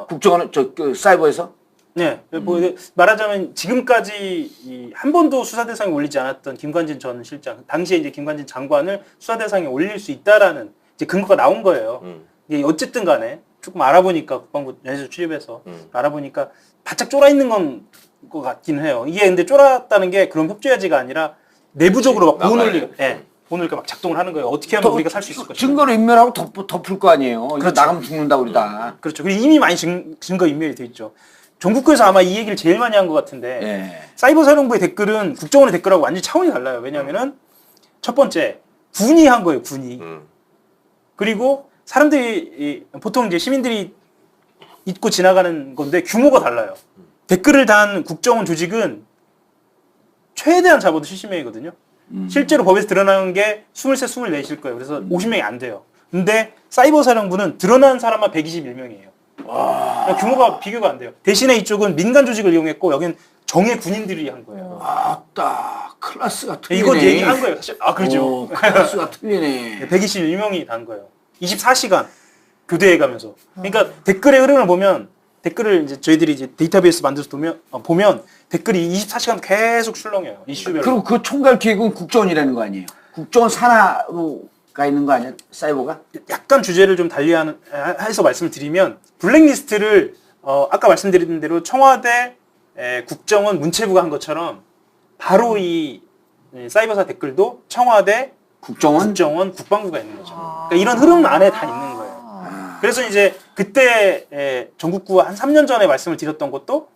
[SPEAKER 2] 국정원 그 사이버에서
[SPEAKER 5] 네, 뭐 말하자면 지금까지 한 번도 수사 대상에 올리지 않았던 김관진 전 실장, 당시에 이제 김관진 장관을 수사 대상에 올릴 수 있다라는 이제 근거가 나온 거예요. 이게 어쨌든 간에 조금 알아보니까 국방부 연에서 출입해서 알아보니까 바짝 쫄아 있는 건 것 같긴 해요. 이게 근데 쫄았다는 게 그럼 협조해야지가 아니라 내부적으로 막 보호 논리가, 예, 보호 논리가 막 작동을 하는 거예요. 어떻게 하면 우리가 살 수 있을 것인가.
[SPEAKER 2] 증거를 인멸하고 덮을 거 아니에요. 이거
[SPEAKER 5] 그렇죠.
[SPEAKER 2] 나가면 죽는다 우리 다.
[SPEAKER 5] 그렇죠. 그리고 이미 많이 증거 인멸이 돼 있죠. 전국구에서 아마 이 얘기를 제일 많이 한 것 같은데
[SPEAKER 2] 예.
[SPEAKER 5] 사이버 사령부의 댓글은 국정원의 댓글하고 완전히 차원이 달라요. 왜냐하면은 첫 번째 군이 한 거예요. 군이. 그리고 사람들이 보통 이제 시민들이 잊고 지나가는 건데 규모가 달라요. 댓글을 단 국정원 조직은 최대한 잡아도 70명이거든요. 실제로 법에서 드러나는 게 23, 24일 거예요. 그래서 50명이 안 돼요. 근데 사이버 사령부는 드러난 사람만 121명이에요. 규모가 비교가 안 돼요. 대신에 이쪽은 민간 조직을 이용했고 여긴 정예 군인들이 한 거예요.
[SPEAKER 2] 아따 클래스가 틀리네.
[SPEAKER 5] 이건 얘기한 거예요, 사실. 아, 그렇죠.
[SPEAKER 2] 클래스가 틀리네.
[SPEAKER 5] 121명이 단 거예요. 24시간 교대해 가면서. 그러니까 댓글의 흐름을 보면 댓글을 이제 저희들이 이제 데이터베이스 만들어서 보면 댓글이 24시간 계속 출렁여요. 이슈별로.
[SPEAKER 2] 그럼 그 총괄 기획은 국정원이라는 거 아니에요? 국정원 산하로 가 있는 거 아니야? 사이버가?
[SPEAKER 5] 약간 주제를 좀 해서 말씀을 드리면 블랙리스트를 아까 말씀드린 대로 청와대 국정원 문체부가 한 것처럼 바로 이 사이버사 댓글도 청와대 국정원 국방부가 있는 거죠. 그러니까 이런 흐름 안에 다 있는 거예요. 그래서 이제 그때 전국구 한 3년 전에 말씀을 드렸던 것도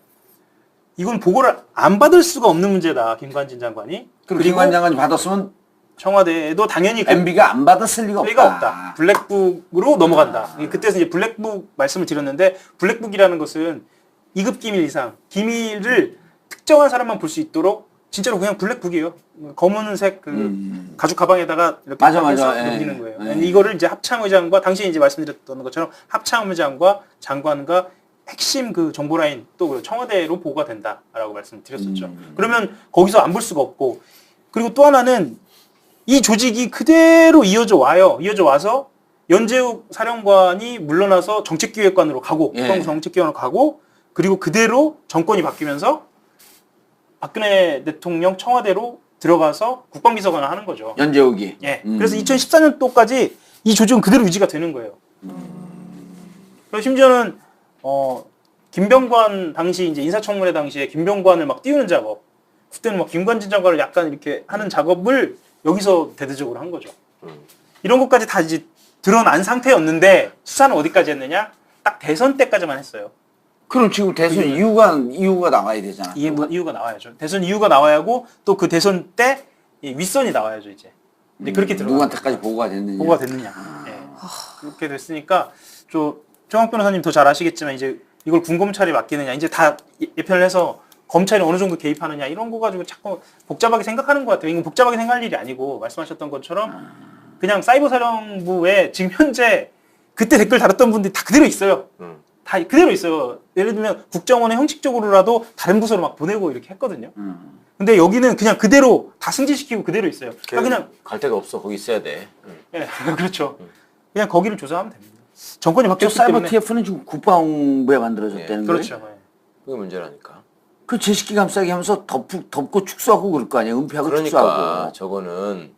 [SPEAKER 5] 이건 보고를 안 받을 수가 없는 문제다. 김관진 장관이.
[SPEAKER 2] 그리고 김관진 장관이 받았으면
[SPEAKER 5] 청와대에도 당연히
[SPEAKER 2] MB가 안 받았을 리가 없다.
[SPEAKER 5] 블랙북으로 넘어간다. 그때서 이제 블랙북 말씀을 드렸는데 블랙북이라는 것은 2급 기밀 이상 기밀을 특정한 사람만 볼 수 있도록 진짜로 그냥 블랙북이에요. 검은색 가죽 가방에다가 이렇게
[SPEAKER 2] 맞아.
[SPEAKER 5] 넘기는 거예요. 이거를 이제 합참의장과 당시 이제 말씀드렸던 것처럼 합참의장과 장관과 핵심 그 정보 라인 또 청와대로 보고가 된다라고 말씀드렸었죠. 그러면 거기서 안 볼 수가 없고 그리고 또 하나는 이 조직이 그대로 이어져 와서 연재욱 사령관이 물러나서 정책기획관으로 가고 국방부 정책기획관으로 가고 그리고 그대로 정권이 바뀌면서 박근혜 대통령 청와대로 들어가서 국방비서관을 하는 거죠.
[SPEAKER 2] 연재욱이.
[SPEAKER 5] 그래서 2014년도까지 이 조직은 그대로 유지가 되는 거예요. 그리고 심지어는 김병관 당시 이제 인사청문회 당시에 김병관을 막 띄우는 작업, 그때는 막 김관진 장관을 약간 이렇게 하는 작업을 여기서 대대적으로 한 거죠. 이런 것까지 다 이제 드러난 상태였는데 수사는 어디까지 했느냐? 딱 대선 때까지만 했어요.
[SPEAKER 2] 그럼 지금 대선 이유가 나와야 되잖아.
[SPEAKER 5] 이유가 나와야죠. 대선 이유가 나와야 하고 또 그 대선 때 윗선이 나와야죠 이제. 그렇게 들어.
[SPEAKER 2] 누구한테까지 보고가 됐느냐.
[SPEAKER 5] 그렇게 됐으니까 정학 변호사님 더 잘 아시겠지만 이제 이걸 군검찰이 맡기느냐 이제 다 예편을 해서 검찰이 어느 정도 개입하느냐 이런 거 가지고 자꾸 복잡하게 생각하는 것 같아요. 이건 복잡하게 생각할 일이 아니고 말씀하셨던 것처럼 그냥 사이버사령부에 지금 현재 그때 댓글 달았던 분들이 다 그대로 있어요. 다 그대로 있어요. 예를 들면 국정원에 형식적으로라도 다른 부서로 막 보내고 이렇게 했거든요. 근데 여기는 그냥 그대로 다 승진시키고 그대로 있어요. 그냥
[SPEAKER 3] 갈 데가 없어. 거기 있어야 돼.
[SPEAKER 5] 네, 그렇죠. 그냥 거기를 조사하면 됩니다. 정권이 바뀌었기
[SPEAKER 2] 사이버
[SPEAKER 5] 때문에.
[SPEAKER 2] TF는 지금 국방부에 만들어졌다는 거예요?
[SPEAKER 5] 그렇죠.
[SPEAKER 3] 그게 문제라니까.
[SPEAKER 2] 그 제식기 감싸기 하면서 덮고 축소하고 그럴 거 아니에요? 은폐하고
[SPEAKER 3] 그러니까
[SPEAKER 2] 축소하고.
[SPEAKER 3] 저거는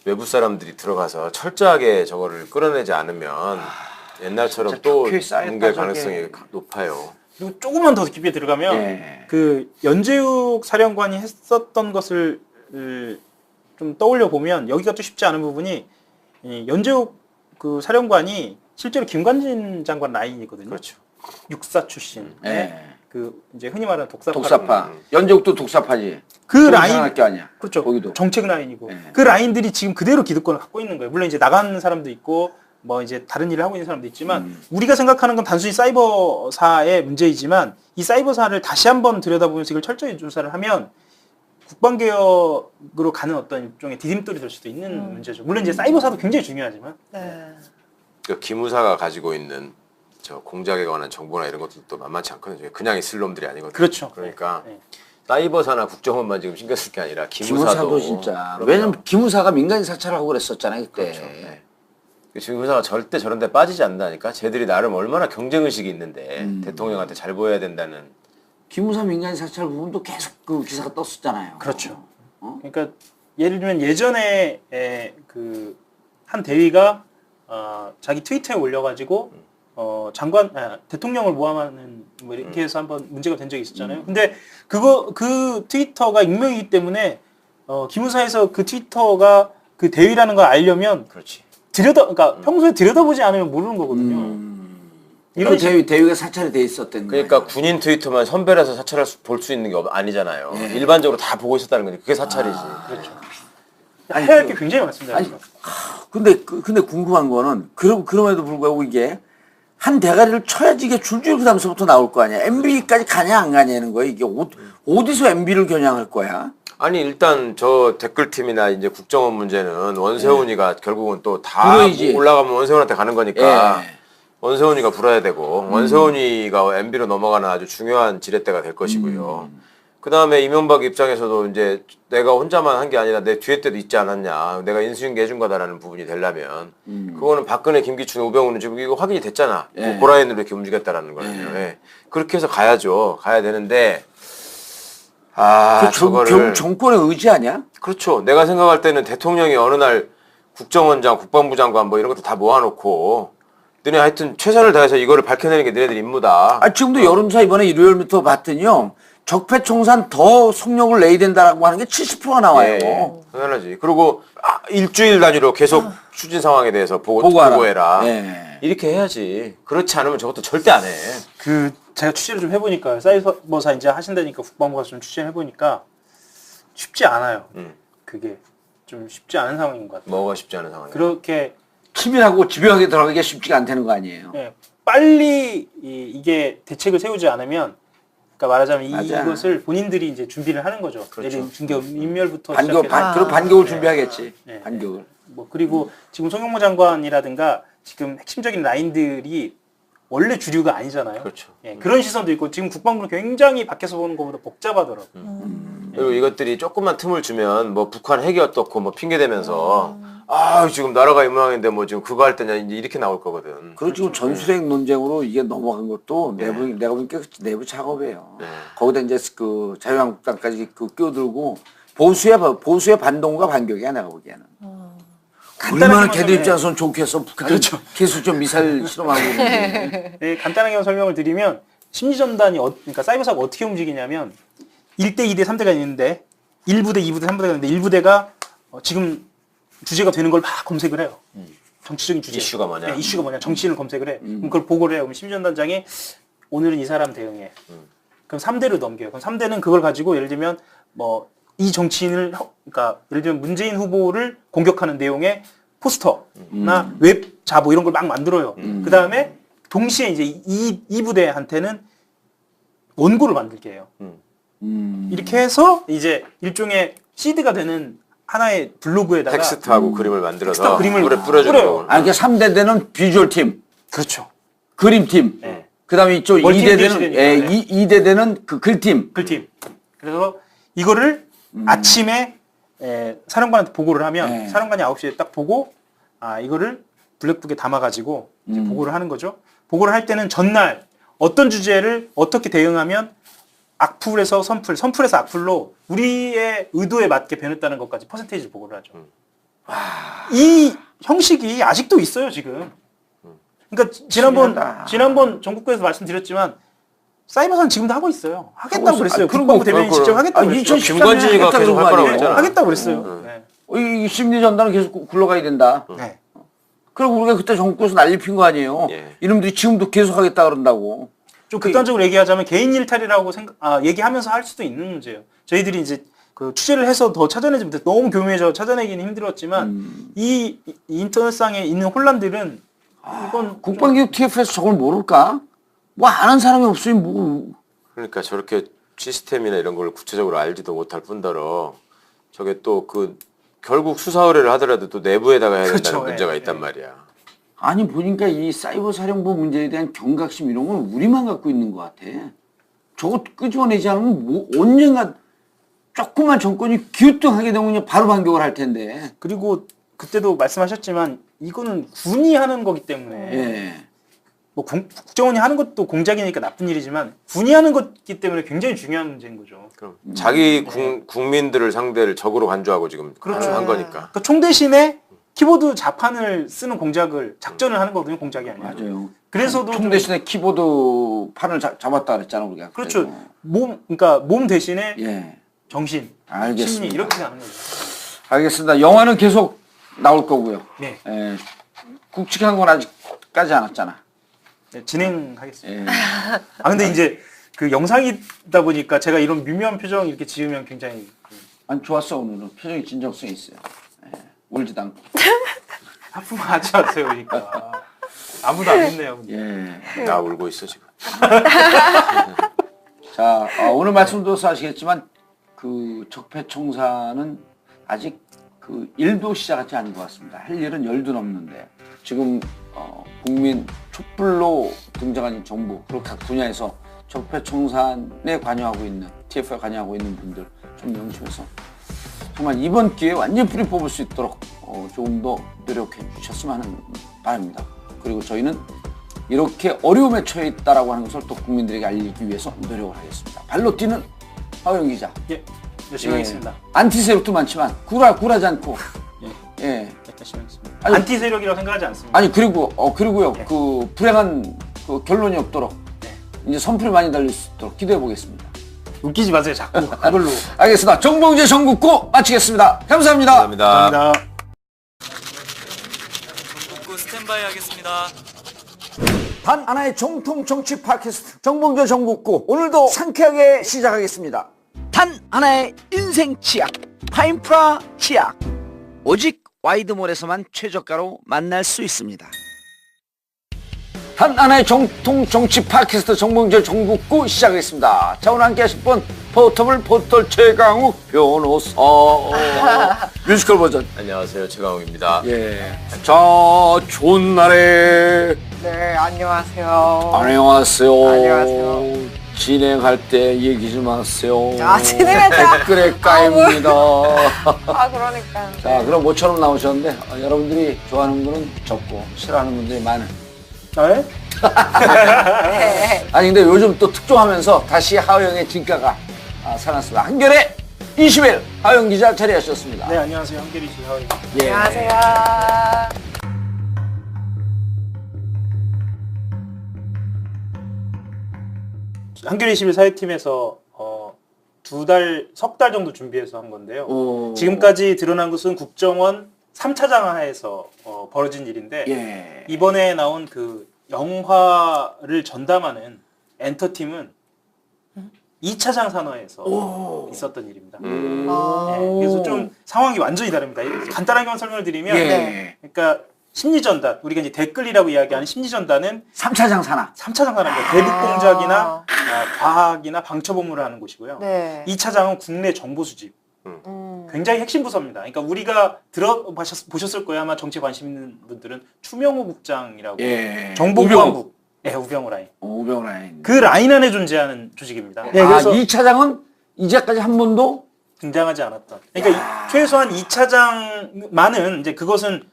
[SPEAKER 3] 외부 사람들이 들어가서 철저하게 저거를 끌어내지 않으면 옛날처럼
[SPEAKER 2] 진짜
[SPEAKER 3] 또
[SPEAKER 2] 덕후에 쌓였다,
[SPEAKER 3] 뭉갤
[SPEAKER 2] 저게.
[SPEAKER 3] 가능성이 높아요.
[SPEAKER 5] 그리고 조금만 더 깊이 들어가면 그 연재욱 사령관이 했었던 것을 좀 떠올려 보면 여기가 또 쉽지 않은 부분이 연재욱 그 사령관이 실제로 김관진 장관 라인이거든요.
[SPEAKER 3] 그렇죠.
[SPEAKER 5] 육사 출신. 그 이제 흔히 말하는
[SPEAKER 2] 독사파. 연재욱도 독사파지.
[SPEAKER 5] 그 라인
[SPEAKER 2] 할게 아니야.
[SPEAKER 5] 그렇죠.
[SPEAKER 2] 거기도.
[SPEAKER 5] 정책 라인이고 그 라인들이 지금 그대로 기득권을 갖고 있는 거예요. 물론 이제 나가는 사람도 있고 뭐 이제 다른 일을 하고 있는 사람도 있지만 우리가 생각하는 건 단순히 사이버사의 문제이지만 이 사이버사를 다시 한번 들여다보면서 이걸 철저히 조사를 하면 국방개혁으로 가는 어떤 일종의 디딤돌이 될 수도 있는 문제죠. 물론 이제 사이버사도 굉장히 중요하지만.
[SPEAKER 3] 그러니까 기무사가 가지고 있는 저 공작에 관한 정보나 이런 것들도 만만치 않거든요. 그냥 있을 놈들이 아니거든요.
[SPEAKER 5] 그렇죠.
[SPEAKER 3] 그러니까 사이버사나 국정원만 지금 신경 쓸 게 아니라
[SPEAKER 2] 기무사도 진짜. 왜냐면 기무사가 민간인 사찰을 하고 그랬었잖아요 그때.
[SPEAKER 3] 그렇죠. 기무사가 절대 저런 데 빠지지 않는다니까. 쟤들이 나름 얼마나 경쟁의식이 있는데 대통령한테 잘 보여야 된다는.
[SPEAKER 2] 기무사 민간인 사찰 부분도 계속 그 기사가 떴었잖아요.
[SPEAKER 5] 그렇죠. 그러니까 예를 들면 예전에 그 한 대위가 자기 트위터에 올려가지고 대통령을 모함하는 뭐 이렇게 해서 한번 문제가 된 적이 있었잖아요. 근데 그 트위터가 익명이기 때문에 기무사에서 그 트위터가 그 대위라는 걸 알려면
[SPEAKER 3] 그렇지.
[SPEAKER 5] 그러니까 평소에 들여다보지 않으면 모르는 거거든요.
[SPEAKER 2] 이런 대위가 사찰이 돼 있었던
[SPEAKER 3] 그러니까
[SPEAKER 2] 거예요.
[SPEAKER 3] 군인 트위터만 선별해서 사찰할 볼 수 있는 게 아니잖아요. 일반적으로 다 보고 있었다는 거지. 그게 사찰이지.
[SPEAKER 5] 그렇죠. 해야 할 게 굉장히 많습니다.
[SPEAKER 2] 근데 궁금한 거는 그럼에도 불구하고 이게 한 대가리를 쳐야지 이게 줄줄 그 다음서부터 나올 거 아니야. MB까지 가냐 안 가냐는 거야. 이게 어디서 MB를 겨냥할 거야?
[SPEAKER 3] 아니 일단 저 댓글팀이나 이제 국정원 문제는 원세훈이가 결국은 또 다 올라가면 원세훈한테 가는 거니까 원세훈이가 불어야 되고 원세훈이가 MB로 넘어가는 아주 중요한 지렛대가 될 것이고요. 그 다음에 이명박 입장에서도 이제 내가 혼자만 한 게 아니라 내 뒤에 때도 있지 않았냐. 내가 인수인계 해준 거다라는 부분이 되려면 그거는 박근혜, 김기춘, 우병우는 지금 이거 확인이 됐잖아.
[SPEAKER 2] 예.
[SPEAKER 3] 뭐 고라인으로 이렇게 움직였다라는 거는요. 예. 그렇게 해서 가야죠. 가야 되는데 저거를
[SPEAKER 2] 결국 정권의 의지 아니야?
[SPEAKER 3] 그렇죠. 내가 생각할 때는 대통령이 어느 날 국정원장, 국방부 장관 뭐 이런 것도 다 모아놓고 너네 하여튼 최선을 다해서 이거를 밝혀내는 게 너네들 임무다.
[SPEAKER 2] 지금도 여론조사 이번에 일요일부터 봤더니요. 적폐청산 더 속력을 내야 된다라고 하는 게 70%가 나와요.
[SPEAKER 3] 예, 당연하지. 그리고 일주일 단위로 계속 추진 상황에 대해서 보고해라.
[SPEAKER 2] 예.
[SPEAKER 3] 이렇게 해야지. 그렇지 않으면 저것도 절대 안 해.
[SPEAKER 5] 제가 취재를 좀 해보니까 사이버사 이제 하신다니까 국방부가 좀 취재를 해보니까 쉽지 않아요. 그게 좀 쉽지 않은 상황인 것 같아요.
[SPEAKER 3] 뭐가 쉽지 않은 상황이야.
[SPEAKER 5] 그렇게
[SPEAKER 2] 치밀하고 집요하게 들어가기가 쉽지가 않다는 거 아니에요.
[SPEAKER 5] 예, 빨리 이게 대책을 세우지 않으면, 그러니까 말하자면
[SPEAKER 2] 맞아.
[SPEAKER 5] 이것을 본인들이 이제 준비를 하는 거죠.
[SPEAKER 3] 그렇죠.
[SPEAKER 5] 내린 중개업 인멸부터
[SPEAKER 2] 반겨,
[SPEAKER 5] 시작해서
[SPEAKER 2] 그리고 반격을 준비하겠지.
[SPEAKER 5] 네.
[SPEAKER 2] 반격을.
[SPEAKER 5] 뭐 그리고 지금 송영무 장관이라든가 지금 핵심적인 라인들이 원래 주류가 아니잖아요.
[SPEAKER 3] 그렇죠.
[SPEAKER 5] 예, 그런 시선도 있고 지금 국방부는 굉장히 밖에서 보는 것보다 복잡하더라고요.
[SPEAKER 3] 그리고 이것들이 조금만 틈을 주면 뭐 북한 핵이 어떻고 뭐 핑계 대면서 지금 나라가 이 모양인데 뭐 지금 그거 할 때냐 이제 이렇게 나올 거거든.
[SPEAKER 2] 그리고 지금 전술핵 논쟁으로 이게 넘어간 것도 내부, 내가 보니까 내부 작업이에요.
[SPEAKER 3] 네.
[SPEAKER 2] 거기다 이제 그 자유한국당까지 끼어들고 보수의 반동과 반격이야, 내가 보기에는. 얼마나 걔들 입장에서는 좋겠어. 북한이
[SPEAKER 5] 그렇죠.
[SPEAKER 2] 계속 좀 미사일 실험하고 있는데.
[SPEAKER 5] 네, 간단하게 설명을 드리면 심리전단이 그러니까 사이버사가 어떻게 움직이냐면 1대, 2대, 3대가 있는데 1부대, 2부대, 3부대가 있는데 1부대가 지금 주제가 되는 걸 막 검색을 해요. 정치적인 주제.
[SPEAKER 3] 이슈가 뭐냐?
[SPEAKER 5] 네, 이슈가 뭐냐. 정치인을 검색을 해. 그럼 그걸 보고를 해요. 그럼 심리전단장이 오늘은 이 사람 대응해. 그럼 3대를 넘겨요. 그럼 3대는 그걸 가지고 예를 들면 뭐 이 정치인을 그러니까 예를 들면 문재인 후보를 공격하는 내용의 포스터나 웹 자보 이런 걸 막 만들어요. 그 다음에 동시에 이제 이 부대한테는 원고를 만들게 해요. 이렇게 해서 이제 일종의 시드가 되는 하나의 블로그에다가
[SPEAKER 3] 텍스트하고 그림을 만들어서
[SPEAKER 5] 텍스트하고 그림을
[SPEAKER 3] 물에 뿌려주는
[SPEAKER 5] 뿌려요.
[SPEAKER 3] 거구나.
[SPEAKER 2] 그러니까 3대 되는 비주얼 팀,
[SPEAKER 5] 그렇죠.
[SPEAKER 2] 그림 팀.
[SPEAKER 5] 네.
[SPEAKER 2] 그 다음에 이쪽
[SPEAKER 5] 멀티
[SPEAKER 2] 2대 되는,
[SPEAKER 5] 엔딩이니까,
[SPEAKER 2] 예,
[SPEAKER 5] 네.
[SPEAKER 2] 2대 되는 그 글팀.
[SPEAKER 5] 글팀. 그래서 이거를 아침에 사령관한테 보고를 하면
[SPEAKER 2] 네.
[SPEAKER 5] 사령관이 9시에 딱 보고 이거를 블랙북에 담아가지고 이제 보고를 하는 거죠. 보고를 할 때는 전날 어떤 주제를 어떻게 대응하면 악플에서 선풀에서 악플로 우리의 의도에 맞게 변했다는 것까지 퍼센테이지를 보고를 하죠. 이 형식이 아직도 있어요, 지금. 그러니까 지난번 전국구에서 말씀드렸지만 사이버사는 지금도 하고 있어요. 하겠다고 그랬어요. 국방부 대변인 직접 하겠다고 그랬어요.
[SPEAKER 3] 김관진이가 계속 할 거라고 했잖아.
[SPEAKER 5] 하겠다고 그랬어요. 네.
[SPEAKER 2] 이 심리 전단은 계속 굴러가야 된다.
[SPEAKER 5] 네.
[SPEAKER 2] 그리고 우리가 그때 정권에서 난리 핀 거 아니에요.
[SPEAKER 3] 예.
[SPEAKER 2] 이놈들이 지금도 계속 하겠다 그런다고.
[SPEAKER 5] 좀 극단적으로 얘기하자면 개인 일탈이라고 얘기하면서 할 수도 있는 문제예요. 저희들이 이제 그 취재를 해서 더 찾아내지 못해 너무 교묘해져 찾아내기는 힘들었지만 이 인터넷상에 있는 혼란들은 이건
[SPEAKER 2] 국방교육 TF에서 저걸 모를까? 뭐 아는 사람이 없으니 뭐.
[SPEAKER 3] 그러니까 저렇게 시스템이나 이런 걸 구체적으로 알지도 못할 뿐더러 저게 또 결국 수사 의뢰를 하더라도 또 내부에다가 해야 된다는
[SPEAKER 5] 그렇죠.
[SPEAKER 3] 문제가
[SPEAKER 5] 예,
[SPEAKER 3] 있단
[SPEAKER 5] 예.
[SPEAKER 3] 말이야.
[SPEAKER 2] 아니 보니까 이 사이버 사령부 문제에 대한 경각심 이런 건 우리만 갖고 있는 것 같아. 저거 끄집어내지 않으면 뭐 언젠가 조그만 정권이 기우뚱하게 되면 그냥 바로 반격을 할 텐데.
[SPEAKER 5] 그리고 그때도 말씀하셨지만 이거는 군이 하는 거기 때문에
[SPEAKER 2] 예.
[SPEAKER 5] 뭐 국정원이 하는 것도 공작이니까 나쁜 일이지만 군이 하는 거기 때문에 굉장히 중요한 문제인 거죠.
[SPEAKER 3] 그럼 자기 국민들을 상대를 적으로 간주하고 지금
[SPEAKER 5] 그렇죠.
[SPEAKER 3] 한 거니까.
[SPEAKER 5] 그러니까 총 대신에 키보드 자판을 쓰는 작전을 하는 거거든요. 공작이 아니라.
[SPEAKER 2] 맞아요.
[SPEAKER 5] 그래서도
[SPEAKER 2] 총 대신에 키보드 판을 잡았다 그랬잖아 우리가.
[SPEAKER 5] 그렇죠.
[SPEAKER 2] 그때도.
[SPEAKER 5] 그러니까 몸 대신에
[SPEAKER 2] 예.
[SPEAKER 5] 정신,
[SPEAKER 2] 알겠습니다.
[SPEAKER 5] 심리 이렇게 하는 거죠.
[SPEAKER 2] 알겠습니다. 영화는 계속 나올 거고요.
[SPEAKER 5] 네.
[SPEAKER 2] 예. 굵직한 건 아직까지 않았잖아.
[SPEAKER 5] 네, 진행하겠습니다.
[SPEAKER 2] 예.
[SPEAKER 5] 근데 이제 그 영상이다 보니까 제가 이런 미묘한 표정 이렇게 지으면 굉장히
[SPEAKER 2] 아니 좋았어 오늘은 표정이 진정성이 있어요. 예. 울지도 않고.
[SPEAKER 5] 하품하지 마세요, 그러니까. 아무도 안 믿네요. 근데.
[SPEAKER 2] 예.
[SPEAKER 3] 나 울고 있어 지금.
[SPEAKER 2] 자 오늘 말씀도 아시겠지만 그 적폐청산은 아직 그 일도 시작하지 않은 것 같습니다. 할 일은 열도 넘는데 지금 국민 촛불로 등장한 이 정부 그리고 각 분야에서 적폐청산에 관여하고 있는 TF에 관여하고 있는 분들 좀 명심해서 정말 이번 기회에 완전히 뿌리 뽑을 수 있도록 조금 더 노력해 주셨으면 하는 바람입니다. 그리고 저희는 이렇게 어려움에 처해 있다라고 하는 것을 또 국민들에게 알리기 위해서 노력을 하겠습니다. 발로 뛰는 하호영 기자.
[SPEAKER 5] 예, 열심히 하겠습니다.
[SPEAKER 2] 안티 세력도 많지만 굴하지 않고. 예.
[SPEAKER 5] 열심히 하겠습니다.
[SPEAKER 2] 아니,
[SPEAKER 5] 안티 세력이라고 생각하지 않습니다.
[SPEAKER 2] 아니 그리고요.
[SPEAKER 5] 예.
[SPEAKER 2] 그 불행한 그 결론이 없도록 이제 선풀이 많이 달릴 수 있도록 기도해 보겠습니다.
[SPEAKER 5] 웃기지 마세요, 자꾸. 그걸로.
[SPEAKER 2] 알겠습니다. 정봉재 정국고 마치겠습니다. 감사합니다.
[SPEAKER 3] 감사합니다.
[SPEAKER 5] 감사합니다.
[SPEAKER 6] 정국고 스탠바이 하겠습니다.
[SPEAKER 2] 단 하나의 정통 정치 팟캐스트 정봉재 정국고 오늘도 상쾌하게 시작하겠습니다. 단 하나의 인생 치약 파인프라 치약 오직 와이드몰에서만 최저가로 만날 수 있습니다. 단 하나의 정통 정치 팟캐스트 정봉재 정국고 시작하겠습니다. 자 오늘 함께 하실 분 포털 최강욱 변호사 뮤지컬 버전.
[SPEAKER 3] 안녕하세요. 최강욱입니다.
[SPEAKER 2] 예. 자 좋은 날에
[SPEAKER 4] 네, 안녕하세요.
[SPEAKER 2] 안녕하세요.
[SPEAKER 4] 안녕하세요.
[SPEAKER 2] 진행할 때 얘기 좀 하세요.
[SPEAKER 4] 진행할 때.
[SPEAKER 2] 댓글에 까입니다.
[SPEAKER 4] 그러니까.
[SPEAKER 2] 자, 그럼 모처럼 나오셨는데 여러분들이 좋아하는 분은 적고 싫어하는 분들이 많은.
[SPEAKER 5] 네?
[SPEAKER 2] 아니 근데 요즘 또 특종하면서 다시 하호영의 진가가 살아났습니다. 한겨레 20일 하호영 기자 자리하셨습니다.
[SPEAKER 5] 네, 안녕하세요. 한겨레 하호영.
[SPEAKER 2] 예.
[SPEAKER 4] 안녕하세요.
[SPEAKER 5] 한겨레 21 사회팀에서 석 달 정도 준비해서 한 건데요. 지금까지 드러난 것은 국정원 3차장 하에서 벌어진 일인데
[SPEAKER 2] 예.
[SPEAKER 5] 이번에 나온 그 영화를 전담하는 엔터팀은 2차장 산하에서 있었던 일입니다. 그래서 좀 상황이 완전히 다릅니다. 간단하게만 설명을 드리면
[SPEAKER 2] 예.
[SPEAKER 5] 그러니까 심리전단, 우리가 이제 댓글이라고 이야기하는 심리전단은
[SPEAKER 2] 3차장 산하.
[SPEAKER 5] 3차장 산하입니다. 대북공작이나 과학이나 방첩업무를 하는 곳이고요.
[SPEAKER 4] 네.
[SPEAKER 5] 2차장은 국내 정보 수집. 굉장히 핵심 부서입니다. 그러니까 우리가 보셨을 거예요. 아마 정치에 관심 있는 분들은 추명호 국장이라고
[SPEAKER 2] 예.
[SPEAKER 5] 정보보안국. 네, 우병우 라인.
[SPEAKER 2] 우병우 라인.
[SPEAKER 5] 그 라인 안에 존재하는 조직입니다. 네, 그래서
[SPEAKER 2] 2차장은 이제까지 한 번도
[SPEAKER 5] 등장하지 않았던. 그러니까 최소한 2차장만은 이제 그것은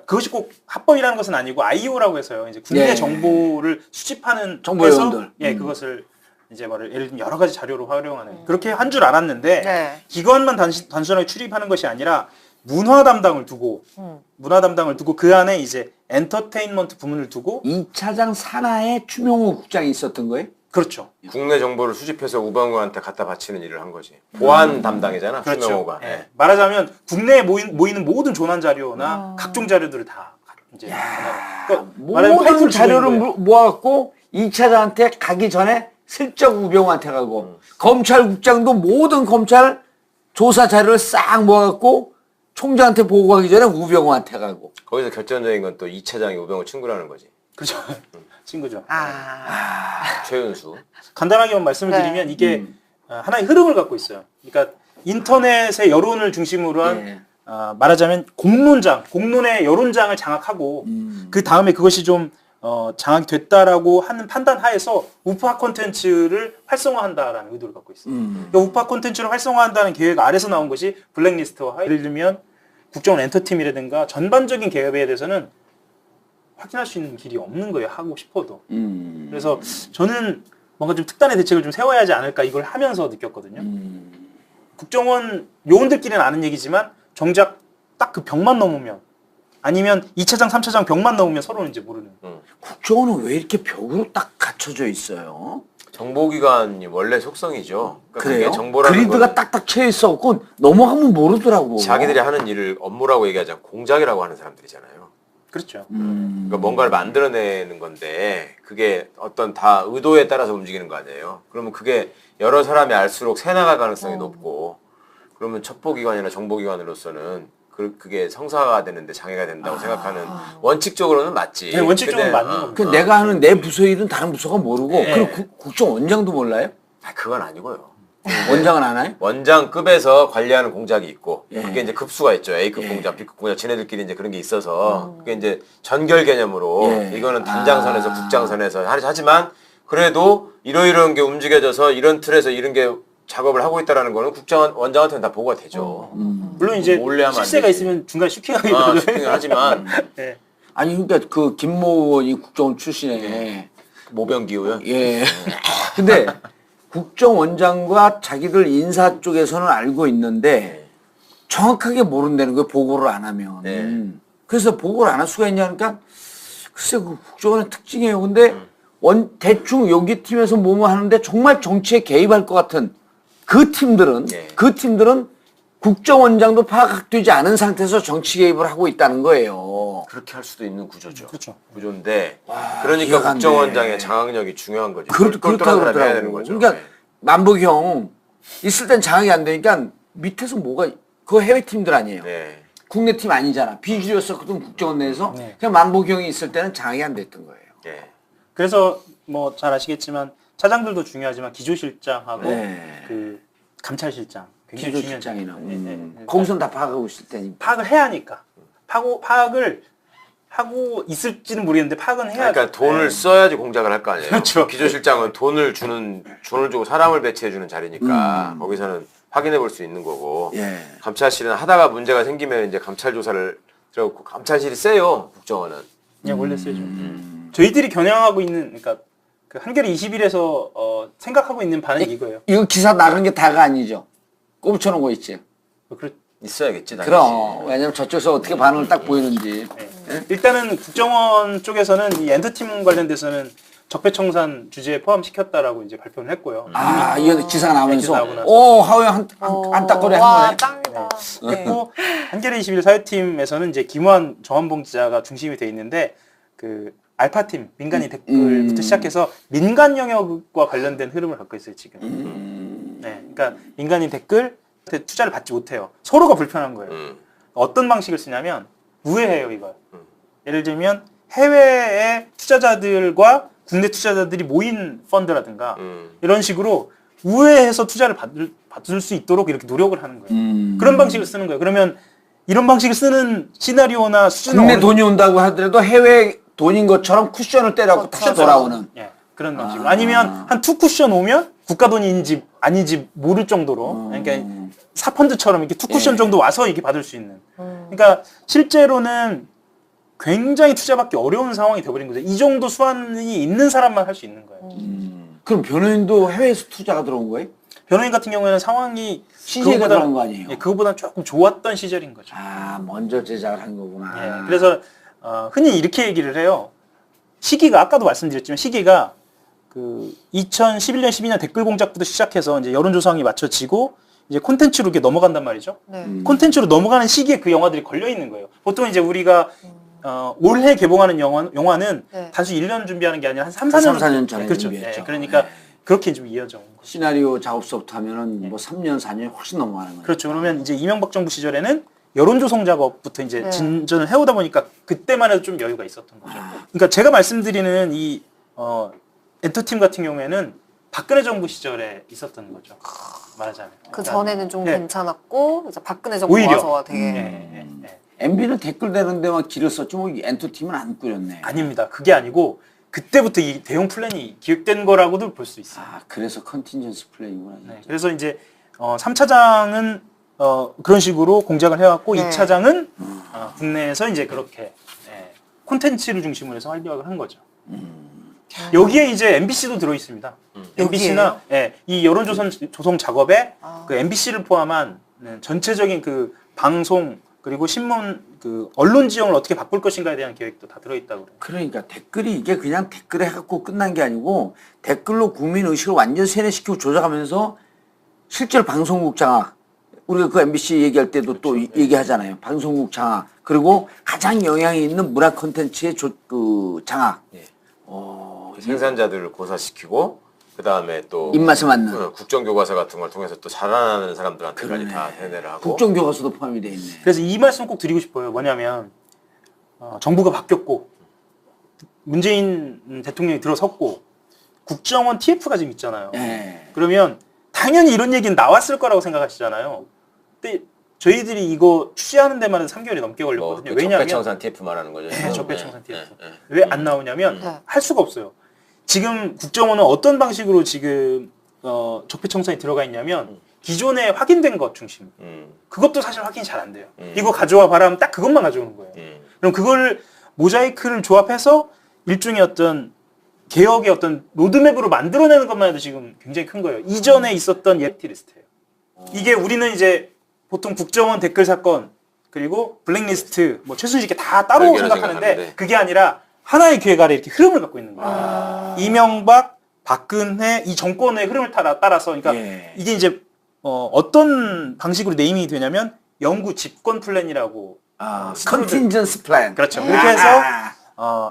[SPEAKER 5] 그것이 꼭 합법이라는 것은 아니고 IO라고 해서요. 이제 국내
[SPEAKER 2] 예.
[SPEAKER 5] 정보를 수집하는
[SPEAKER 2] 정보요원들.
[SPEAKER 5] 예, 그것을 이제 예를 들면 여러 가지 자료로 활용하는 그렇게 한 줄 알았는데
[SPEAKER 4] 네.
[SPEAKER 5] 기관만 단순하게 출입하는 것이 아니라 문화 담당을 두고 그 안에 이제 엔터테인먼트 부문을 두고
[SPEAKER 2] 2차장 산하에 추명호 국장이 있었던 거예요?
[SPEAKER 5] 그렇죠.
[SPEAKER 3] 국내 정보를 수집해서 우방우한테 갖다 바치는 일을 한 거지. 보안 담당이잖아.
[SPEAKER 5] 그렇죠.
[SPEAKER 3] 추명호가.
[SPEAKER 5] 예. 말하자면 국내에 모이는 모든 조난 자료나 각종 자료들을 다 이제 그러니까 말하자면
[SPEAKER 2] 모든
[SPEAKER 5] 파이프를
[SPEAKER 2] 자료를
[SPEAKER 5] 주는 거예요.
[SPEAKER 2] 모아갖고 2차장한테 가기 전에 슬쩍 우병우한테 가고 검찰국장도 모든 검찰 조사 자료를 싹 모아갖고 총장한테 보고하기 전에 우병우한테 가고.
[SPEAKER 3] 거기서 결정적인 건 또 2차장이 우병우 친구라는 거지.
[SPEAKER 5] 그렇죠. 친구죠.
[SPEAKER 3] 최은수.
[SPEAKER 5] 간단하게만 말씀을
[SPEAKER 4] 네.
[SPEAKER 5] 드리면 이게 하나의 흐름을 갖고 있어요. 그러니까 인터넷의 여론을 중심으로 한
[SPEAKER 2] 예.
[SPEAKER 5] 말하자면 공론의 여론장을 장악하고 그 다음에 그것이 좀 장악이 됐다라고 하는 판단 하에서 우파 콘텐츠를 활성화한다라는 의도를 갖고 있어요. 그러니까 우파 콘텐츠를 활성화한다는 계획 아래서 나온 것이 블랙리스트와 예를 들면 국정원 엔터팀이라든가 전반적인 개혁에 대해서는 확인할 수 있는 길이 없는 거예요. 하고 싶어도. 그래서 저는 뭔가 좀 특단의 대책을 좀 세워야 하지 않을까 이걸 하면서 느꼈거든요. 국정원 요원들끼리는 아는 얘기지만 정작 딱 그 벽만 넘으면 아니면 2차장, 3차장 벽만 넘으면 서로는 이제 모르는.
[SPEAKER 2] 국정원은 왜 이렇게 벽으로 딱 갖춰져 있어요?
[SPEAKER 3] 정보기관이 원래 속성이죠. 그러니까
[SPEAKER 2] 그래요?
[SPEAKER 3] 그게 정보라는
[SPEAKER 2] 그리드가
[SPEAKER 3] 건
[SPEAKER 2] 딱딱 채 있어갖고 넘어가면 모르더라고.
[SPEAKER 3] 자기들이 하는 일을 업무라고 얘기하지 않고 공작이라고 하는 사람들이잖아요.
[SPEAKER 5] 그렇죠.
[SPEAKER 3] 그러니까 뭔가를 만들어내는 건데 그게 어떤 다 의도에 따라서 움직이는 거 아니에요. 그러면 그게 여러 사람이 알수록 새나갈 가능성이 높고 그러면 첩보기관이나 정보기관으로서는 그게 성사가 되는데 장애가 된다고 생각하는 원칙적으로는 맞지.
[SPEAKER 5] 네, 원칙적으로
[SPEAKER 3] 근데,
[SPEAKER 5] 맞는 겁니다.
[SPEAKER 2] 그 내가 하는 내 부서 일은 다른 부서가 모르고
[SPEAKER 5] 네.
[SPEAKER 2] 그럼 국정원장도 몰라요?
[SPEAKER 3] 그건 아니고요.
[SPEAKER 2] 원장은 안 해요?
[SPEAKER 3] 원장급에서 관리하는 공작이 있고
[SPEAKER 2] 예.
[SPEAKER 3] 그게 이제 급수가 있죠. A급 공작, B급 공작, 지네들끼리 이제 그런 게 있어서 그게 이제 전결 개념으로
[SPEAKER 2] 예.
[SPEAKER 3] 이거는 단장선에서 국장선에서 하지만 그래도 이러이러한 게 움직여져서 이런 틀에서 이런 게 작업을 하고 있다라는 거는 원장한테는 다 보고가 되죠.
[SPEAKER 5] 물론 이제
[SPEAKER 3] 몰래 하면 안
[SPEAKER 5] 실세가
[SPEAKER 3] 되지.
[SPEAKER 5] 있으면 중간에 슈킹하게 되죠.
[SPEAKER 3] 슈킹을 하지만
[SPEAKER 5] 네.
[SPEAKER 2] 아니 그러니까 그 김모 의원이 국정원 출신에
[SPEAKER 3] 모병기후요.
[SPEAKER 2] 예. 근데 국정원장과 자기들 인사 쪽에서는 알고 있는데 정확하게 모른다는 거예요. 보고를 안 하면.
[SPEAKER 3] 네.
[SPEAKER 2] 그래서 보고를 안 할 수가 있냐 그러니까 글쎄 그 국정원의 특징이에요. 근데 대충 여기 팀에서 뭐뭐 하는데 정말 정치에 개입할 것 같은 그 팀들은
[SPEAKER 3] 네.
[SPEAKER 2] 국정원장도 파악되지 않은 상태에서 정치 개입을 하고 있다는 거예요.
[SPEAKER 3] 그렇게 할 수도 있는 구조죠.
[SPEAKER 5] 그렇죠.
[SPEAKER 3] 구조인데
[SPEAKER 2] 이해가
[SPEAKER 3] 그러니까
[SPEAKER 2] 안 돼.
[SPEAKER 3] 국정원장의 장악력이 중요한 거죠.
[SPEAKER 2] 그렇다고
[SPEAKER 3] 똘똘한 사람이 해야 되는
[SPEAKER 2] 그러더라고.
[SPEAKER 3] 거죠.
[SPEAKER 2] 그러니까
[SPEAKER 3] 네.
[SPEAKER 2] 만복형 있을 땐 장악이 안 되니까 밑에서 뭐가 그거 해외 팀들 아니에요.
[SPEAKER 3] 네.
[SPEAKER 2] 국내 팀 아니잖아. 비주류였었거든 국정원 내에서.
[SPEAKER 5] 네.
[SPEAKER 2] 그냥 만복형이 있을 때는 장악이 안 됐던 거예요.
[SPEAKER 3] 네.
[SPEAKER 5] 그래서 뭐 잘 아시겠지만 차장들도 중요하지만 기조실장하고
[SPEAKER 2] 네.
[SPEAKER 5] 그 감찰실장 굉장히 중요한
[SPEAKER 2] 기조실장이나
[SPEAKER 5] 네.
[SPEAKER 2] 거기선 다 파악하고 있을 테니까.
[SPEAKER 5] 파악을 해야 하니까 파악을 하고 있을지는 모르겠는데 파악은 해야
[SPEAKER 3] 그러니까 돈을 써야지 공작을 할 거 아니에요.
[SPEAKER 5] 그렇죠.
[SPEAKER 3] 기조실장은 돈을 주고 사람을 배치해 주는 자리니까 거기서는 확인해 볼 수 있는 거고
[SPEAKER 2] 예.
[SPEAKER 3] 감찰실은 하다가 문제가 생기면 이제 감찰 조사를 들어가고 감찰실이 세요. 국정원은.
[SPEAKER 5] 그냥 원래 쓰죠. 저희들이 겨냥하고 있는 그러니까 그 한겨레 20일에서 생각하고 있는 바는 이거예요.
[SPEAKER 2] 이거 기사 나간 게 다가 아니죠. 꼽쳐놓은 거 있지.
[SPEAKER 3] 있어야겠지. 당연히.
[SPEAKER 2] 그럼 왜냐면 저쪽에서 어떻게 반응을 딱 보이는지.
[SPEAKER 5] 일단은 국정원 쪽에서는 이 엔터팀 관련돼서는 적폐청산 주제에 포함시켰다라고 이제 발표를 했고요.
[SPEAKER 2] 아, 이거 기사가 나오면서
[SPEAKER 5] 기사 나오고 나서.
[SPEAKER 2] 오 하우영 한딱거리 한
[SPEAKER 4] 와
[SPEAKER 2] 거네.
[SPEAKER 4] 짱이다. 네.
[SPEAKER 5] 했고 한겨레 21 사회팀에서는 이제 김환 정한봉 기자가 중심이 돼 있는데 그 알파팀 민간인 댓글부터 시작해서 민간 영역과 관련된 흐름을 갖고 있어요 지금. 네, 그러니까 민간인 댓글 투자를 받지 못해요. 서로가 불편한 거예요. 어떤 방식을 쓰냐면 우회해요 이걸. 예를 들면 해외의 투자자들과 국내 투자자들이 모인 펀드라든가 이런 식으로 우회해서 투자를 받을 수 있도록 이렇게 노력을 하는 거예요. 그런 방식을 쓰는 거예요. 그러면 이런 방식을 쓰는 시나리오나 수준은
[SPEAKER 2] 국내 돈이 온다고 하더라도 해외 돈인 것처럼 쿠션을 때려갖고 다시 돌아오는.
[SPEAKER 5] 예, 그런 방식으로. 아니면 한 투 쿠션 오면 국가 돈인지 아닌지 모를 정도로 그러니까 사펀드처럼 이렇게 투 쿠션 정도 와서 이렇게 받을 수 있는. 그러니까 실제로는 굉장히 투자받기 어려운 상황이 돼버린 거죠. 이 정도 수완이 있는 사람만 할 수 있는 거예요.
[SPEAKER 2] 그럼 변호인도 해외에서 투자가 들어온 거예요?
[SPEAKER 5] 변호인 같은 경우에는 상황이
[SPEAKER 2] 시세가 들어간 거 아니에요?
[SPEAKER 5] 예, 그거보다 조금 좋았던 시절인 거죠.
[SPEAKER 2] 아, 먼저 제작을 한 거구나.
[SPEAKER 5] 예, 그래서 흔히 이렇게 얘기를 해요. 시기가 아까도 말씀드렸지만 시기가 그 2011년 12년 댓글 공작부터 시작해서 이제 여론조사에 맞춰지고 이제 콘텐츠로 이렇게 넘어간단 말이죠.
[SPEAKER 4] 네.
[SPEAKER 5] 콘텐츠로 넘어가는 시기에 그 영화들이 걸려 있는 거예요. 보통 이제 우리가 올해 개봉하는 영화는
[SPEAKER 4] 네.
[SPEAKER 5] 단순 1년 준비하는 게 아니라 한 3, 4년,
[SPEAKER 2] 3, 4년 전에
[SPEAKER 5] 그렇죠.
[SPEAKER 2] 준비했죠.
[SPEAKER 5] 예, 그러니까
[SPEAKER 2] 네.
[SPEAKER 5] 그렇게 좀 이어져 온 거죠.
[SPEAKER 2] 시나리오 작업서부터 하면은 뭐 3년, 4년이 훨씬 넘어가는 거예요.
[SPEAKER 5] 그렇죠. 그러면 이제 이명박 정부 시절에는 여론 조성 작업부터 이제
[SPEAKER 4] 네.
[SPEAKER 5] 진전을 해오다 보니까 그때만 해도 좀 여유가 있었던 거죠. 그러니까 제가 말씀드리는 이 엔터팀 같은 경우에는 박근혜 정부 시절에 있었던 거죠. 말하자면.
[SPEAKER 4] 그 전에는 좀
[SPEAKER 5] 네.
[SPEAKER 4] 괜찮았고 이제 박근혜 정부
[SPEAKER 5] 오히려.
[SPEAKER 4] 와서 되게
[SPEAKER 5] 예.
[SPEAKER 2] MB는 댓글 대는 데만 길을 썼지 뭐 엔터팀은 안 꾸렸네.
[SPEAKER 5] 아닙니다. 그게 아니고 그때부터 이 대형 플랜이 기획된 거라고도 볼 수 있어요.
[SPEAKER 2] 아, 그래서 컨틴전스 플레이구나.
[SPEAKER 5] 네, 그래서 이제 3차장은 그런 식으로 공작을 해왔고
[SPEAKER 4] 네.
[SPEAKER 5] 2차장은 국내에서 이제 그렇게 콘텐츠를 중심으로 해서 활약을 한 거죠. 여기에 이제 MBC도 들어 있습니다. MBC나 이 여론 조성 작업에 그 MBC를 포함한 전체적인 그 방송 그리고 신문 그 언론 지형을 어떻게 바꿀 것인가에 대한 계획도 다 들어 있다고 그래요.
[SPEAKER 2] 그러니까 댓글이 이게 그냥 댓글 해갖고 끝난 게 아니고 댓글로 국민 의식을 완전 세뇌시키고 조작하면서 실제로 방송국 장악 우리가 그 MBC 얘기할 때도 또 얘기하잖아요. 방송국 장악 그리고 가장 영향이 있는 문화 콘텐츠의 그 장악.
[SPEAKER 3] 생산자들을 고사시키고 그 다음에 또
[SPEAKER 2] 입맛에 맞는
[SPEAKER 3] 국정교과서 같은 걸 통해서 또 자라나는 사람들한테까지 다 세뇌를 하고
[SPEAKER 2] 국정교과서도 포함이 돼 있네.
[SPEAKER 5] 그래서 이 말씀 꼭 드리고 싶어요. 뭐냐면 정부가 바뀌었고 문재인 대통령이 들어섰고 국정원 TF가 지금 있잖아요.
[SPEAKER 2] 네.
[SPEAKER 5] 그러면 당연히 이런 얘기는 나왔을 거라고 생각하시잖아요. 근데 저희들이 이거 취재하는 데만 3개월이 넘게 걸렸거든요. 왜냐하면
[SPEAKER 3] 적폐청산 TF 말하는 거죠.
[SPEAKER 5] 네, 적폐청산 TF.
[SPEAKER 3] 네.
[SPEAKER 5] 왜 안 나오냐면
[SPEAKER 4] 네.
[SPEAKER 5] 할 수가 없어요. 지금 국정원은 어떤 방식으로 지금 적폐청산이 들어가 있냐면 기존에 확인된 것 중심. 그것도 사실 확인이 잘 안 돼요. 이거 가져와 봐라 하면 딱 그것만 가져오는 거예요. 그럼 그걸 모자이크를 조합해서 일종의 어떤 개혁의 어떤 로드맵으로 만들어내는 것만 해도 지금 굉장히 큰 거예요. 이전에 있었던 리스트예요. 이게 우리는 이제 보통 국정원 댓글 사건 그리고 블랙리스트 뭐 최순실 이렇게 다 따로
[SPEAKER 3] 별개로
[SPEAKER 5] 생각하는데
[SPEAKER 3] 생각하는데.
[SPEAKER 5] 그게 아니라 하나의 기획 아래 이렇게 흐름을 갖고 있는 거예요. 이명박, 박근혜 이 정권의 흐름을 따라서 그러니까
[SPEAKER 2] 예.
[SPEAKER 5] 이게 이제 어떤 방식으로 네이밍이 되냐면 영구 집권 플랜이라고
[SPEAKER 2] 컨틴전스 플랜.
[SPEAKER 5] 그렇죠. 그렇게 해서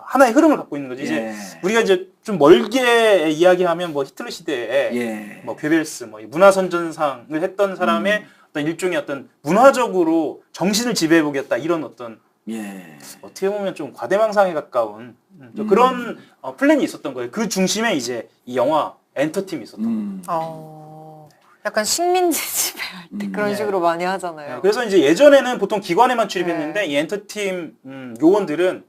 [SPEAKER 5] 하나의 흐름을 갖고 있는 거지. 이제 우리가 이제 좀 멀게 이야기하면 뭐 히틀러 시대에 뭐 괴벨스, 뭐 문화선전상을 했던 사람의 어떤 일종의 어떤 문화적으로 정신을 지배해보겠다 이런 어떤 어떻게 보면 좀 과대망상에 가까운 그런 플랜이 있었던 거예요. 그 중심에 이제 이 영화 엔터팀이 있었던 거예요.
[SPEAKER 4] 약간 식민지 지배할 때 그런 식으로 많이 하잖아요.
[SPEAKER 5] 그래서 이제 예전에는 보통 기관에만 출입했는데 이 엔터팀 요원들은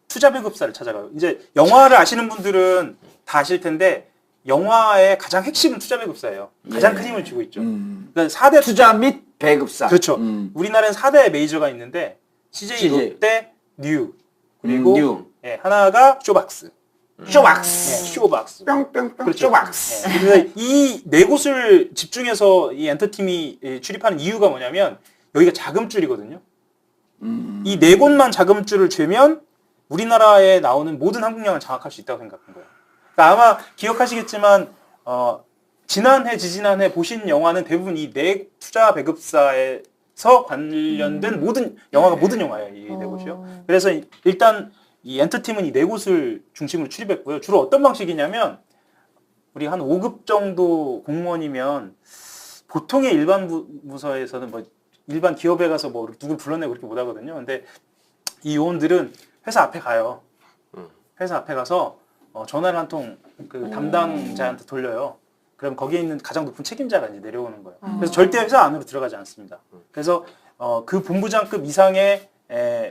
[SPEAKER 5] 투자 배급사를 찾아가요. 이제 영화를 아시는 분들은 다 아실 텐데 영화의 가장 핵심은 투자 배급사예요. 가장 큰 힘을 쥐고 있죠. 그러니까 4대
[SPEAKER 2] 투자 및 배급사.
[SPEAKER 5] 그렇죠. 우리나라는 4대 메이저가 있는데 CJ, 롯데, 뉴 그리고
[SPEAKER 2] 뉴.
[SPEAKER 5] 하나가 쇼박스.
[SPEAKER 2] 쇼박스.
[SPEAKER 5] 쇼박스.
[SPEAKER 2] 뿅뿅뿅
[SPEAKER 5] 그렇죠.
[SPEAKER 2] 쇼박스.
[SPEAKER 5] 그래서 이 네 곳을 집중해서 이 엔터팀이 출입하는 이유가 뭐냐면 여기가 자금줄이거든요. 이 네 곳만 자금줄을 죄면 우리나라에 나오는 모든 한국 영화를 장악할 수 있다고 생각한 거예요. 그러니까 아마 기억하시겠지만 지난해 지지난해 보신 영화는 대부분 이 네 투자 배급사에서 관련된 모든 영화가 모든 영화예요. 이 네 곳이요. 그래서 일단 이 엔터팀은 이 네 곳을 중심으로 출입했고요. 주로 어떤 방식이냐면 우리 한 5급 정도 공무원이면 보통의 일반 부서에서는 뭐 일반 기업에 가서 뭐 누굴 불러내고 그렇게 못 하거든요. 근데 이 요원들은 회사 앞에 가요. 회사 앞에 가서 전화를 한 통 그 담당자한테 돌려요. 그럼 거기에 있는 가장 높은 책임자가 이제 내려오는 거예요. 그래서 절대 회사 안으로 들어가지 않습니다. 그래서 그 본부장급 이상의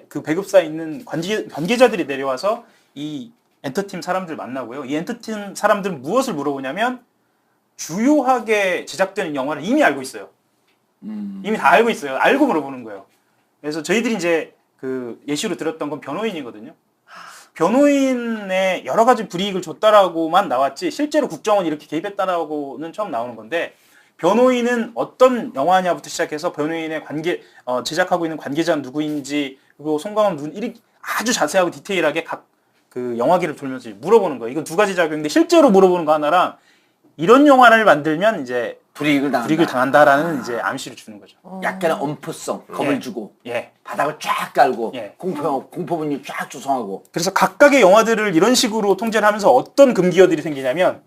[SPEAKER 5] 그 배급사에 있는 관계자들이 내려와서 이 엔터팀 사람들 만나고요. 이 엔터팀 사람들은 무엇을 물어보냐면 주요하게 제작되는 영화를 이미 알고 있어요. 이미 다 알고 있어요. 알고 물어보는 거예요. 그래서 저희들이 이제 그 예시로 들었던 건 변호인이거든요. 변호인의 여러 가지 불이익을 줬다라고만 나왔지 실제로 국정원이 이렇게 개입했다라고는 처음 나오는 건데 변호인은 어떤 영화냐부터 시작해서 변호인의 제작하고 있는 관계자는 누구인지 그리고 송강호 아주 자세하고 디테일하게 각 그 영화계를 돌면서 물어보는 거예요. 이건 두 가지 작용인데 실제로 물어보는 거 하나랑 이런 영화를 만들면 이제 불이익을 당한다라는 이제 암시를 주는 거죠.
[SPEAKER 2] 약간의 엄포성, 겁을 주고
[SPEAKER 5] 예.
[SPEAKER 2] 바닥을 쫙 깔고
[SPEAKER 5] 예.
[SPEAKER 2] 공포분이 쫙 조성하고.
[SPEAKER 5] 그래서 각각의 영화들을 이런 식으로 통제를 하면서 어떤 금기어들이 생기냐면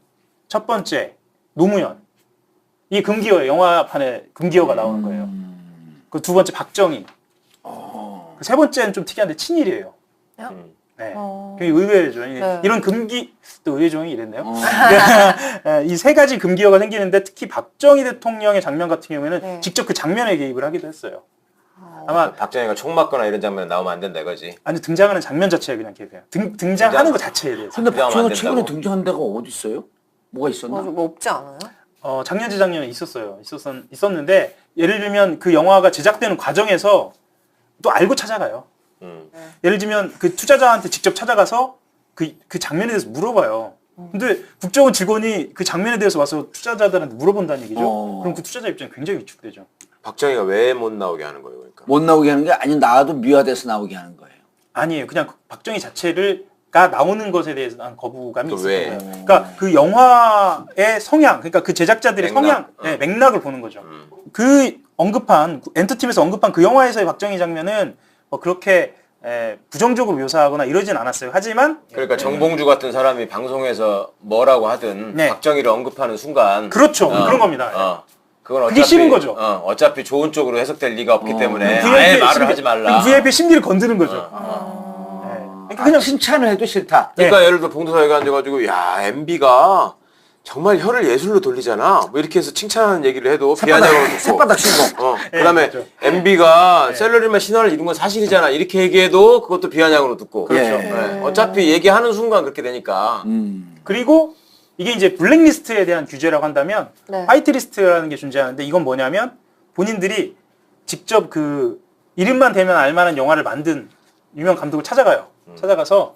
[SPEAKER 5] 첫 번째 노무현 이 금기어예요. 영화판에 금기어가 나오는 거예요. 그 두 번째 박정희. 그 세 번째는 좀 특이한데 친일이에요. 네. 굉장히 의외죠.
[SPEAKER 4] 네.
[SPEAKER 5] 이런 금기 또 의외종이 이랬네요. 이 세 가지 금기어가 생기는데 특히 박정희 대통령의 장면 같은 경우에는 직접 그 장면에 개입을 하기도 했어요. 아마
[SPEAKER 3] 박정희가 총 맞거나 이런 장면 나오면 안 된다 이거지.
[SPEAKER 5] 아니 등장하는 장면 자체에 그냥 개입해요. 등장하는 것 자체에 대해서.
[SPEAKER 2] 근데
[SPEAKER 3] 등장하면
[SPEAKER 2] 박정희가
[SPEAKER 3] 안
[SPEAKER 2] 최근에
[SPEAKER 3] 된다고?
[SPEAKER 2] 등장한 데가 어디 있어요? 뭐가 있었나?
[SPEAKER 4] 뭐 없지 않아요?
[SPEAKER 5] 작년 재작년에 있었는데 예를 들면 그 영화가 제작되는 과정에서 또 알고 찾아가요. 예를 들면 그 투자자한테 직접 찾아가서 그 장면에 대해서 물어봐요. 근데 국정원 직원이 그 장면에 대해서 와서 투자자들한테 물어본다는 얘기죠. 그럼 그 투자자 입장이 굉장히 위축되죠.
[SPEAKER 3] 박정희가 왜 못 나오게 하는 거예요, 그러니까?
[SPEAKER 2] 못 나오게 하는 게 아니면 나와도 미화돼서 나오게 하는 거예요.
[SPEAKER 5] 아니에요. 그냥 박정희 자체가 나오는 것에 대해서 거부감이
[SPEAKER 3] 또
[SPEAKER 5] 있었던
[SPEAKER 3] 왜?
[SPEAKER 5] 거예요. 그러니까 그 영화의 성향, 그러니까 그 제작자들의
[SPEAKER 3] 맥락.
[SPEAKER 5] 맥락을 보는 거죠. 그 엔터팀에서 언급한 그 영화에서의 박정희 장면은 뭐 그렇게 부정적으로 묘사하거나 이러진 않았어요. 하지만
[SPEAKER 3] 그러니까 정봉주 같은 사람이 방송에서 뭐라고 하든 박정희를 언급하는 순간
[SPEAKER 5] 그렇죠. 그런 겁니다.
[SPEAKER 3] 그건
[SPEAKER 5] 그게 싫은 거죠.
[SPEAKER 3] 어차피 좋은 쪽으로 해석될 리가 없기 때문에
[SPEAKER 5] VIP의
[SPEAKER 3] 아예 말을 하지 말라.
[SPEAKER 5] VIP의 심리를 건드는 거죠. 그러니까
[SPEAKER 2] 그냥 칭찬을 해도 싫다.
[SPEAKER 3] 그러니까 예를 들어 봉도사회가 앉아가지고 야 MB가 정말 혀를 예술로 돌리잖아. 뭐 이렇게 해서 칭찬하는 얘기를 해도 비아냥으로 듣고.
[SPEAKER 2] 새바닥 신고.
[SPEAKER 3] 그다음에
[SPEAKER 5] 그렇죠.
[SPEAKER 3] MB가 셀러리만 신화를 이룬 건 사실이잖아. 이렇게 얘기해도 그것도 비아냥으로 듣고.
[SPEAKER 2] 그렇죠.
[SPEAKER 3] 어차피 얘기하는 순간 그렇게 되니까.
[SPEAKER 5] 그리고 이게 이제 블랙리스트에 대한 규제라고 한다면
[SPEAKER 4] 네.
[SPEAKER 5] 화이트리스트라는 게 존재하는데 이건 뭐냐면 본인들이 직접 그 이름만 대면 알만한 영화를 만든 유명 감독을 찾아가요. 찾아가서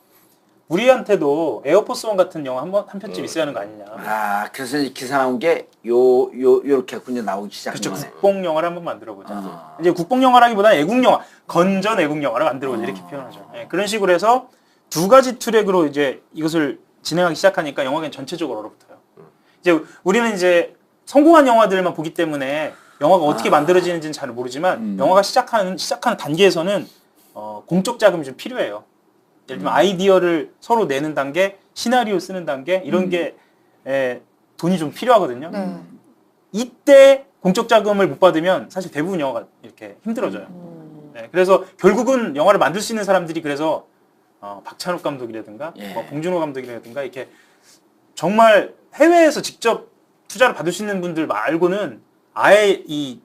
[SPEAKER 5] 우리한테도 에어포스원 같은 영화 한 편쯤 있어야 하는 거 아니냐.
[SPEAKER 2] 아, 그래서 이 기사 나온 게 요렇게 군요 나오기 시작한
[SPEAKER 5] 그렇죠.
[SPEAKER 2] 거네.
[SPEAKER 5] 국뽕 영화를 한번 만들어보자.
[SPEAKER 2] 아.
[SPEAKER 5] 이제 국뽕 영화라기보다는 애국 영화, 건전 애국 영화를 만들어보자 이렇게 표현하죠. 예, 그런 식으로 해서 두 가지 트랙으로 이제 이것을 진행하기 시작하니까 영화계는 전체적으로 얼어붙어요. 이제 우리는 이제 성공한 영화들만 보기 때문에 영화가 어떻게 만들어지는지는 잘 모르지만 영화가 시작하는 단계에서는 공적 자금이 좀 필요해요. 예를 들면 아이디어를 서로 내는 단계, 시나리오 쓰는 단계 이런 게 돈이 좀 필요하거든요.
[SPEAKER 4] 네.
[SPEAKER 5] 이때 공적 자금을 못 받으면 사실 대부분 영화가 이렇게 힘들어져요. 네, 그래서 결국은 영화를 만들 수 있는 사람들이 그래서 박찬욱 감독이라든가 뭐 봉준호 감독이라든가 이렇게 정말 해외에서 직접 투자를 받을 수 있는 분들 말고는 아예 이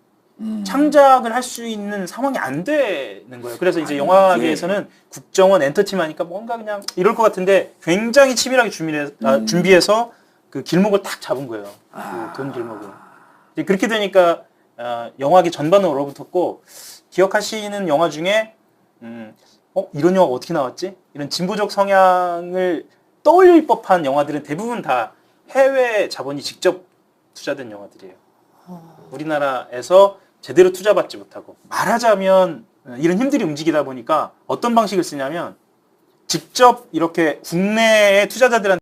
[SPEAKER 5] 창작을 할 수 있는 상황이 안 되는 거예요. 그래서 이제 영화계에서는 국정원 엔터팀 하니까 뭔가 그냥 이럴 것 같은데 굉장히 치밀하게 준비해서 그 길목을 딱 잡은 거예요. 그 돈 길목을. 이제 그렇게 되니까 영화계 전반은 얼어붙었고 기억하시는 영화 중에 이런 영화가 어떻게 나왔지? 이런 진보적 성향을 떠올릴 법한 영화들은 대부분 다 해외 자본이 직접 투자된 영화들이에요. 우리나라에서 제대로 투자받지 못하고 말하자면 이런 힘들이 움직이다 보니까 어떤 방식을 쓰냐면 직접 이렇게 국내의 투자자들한테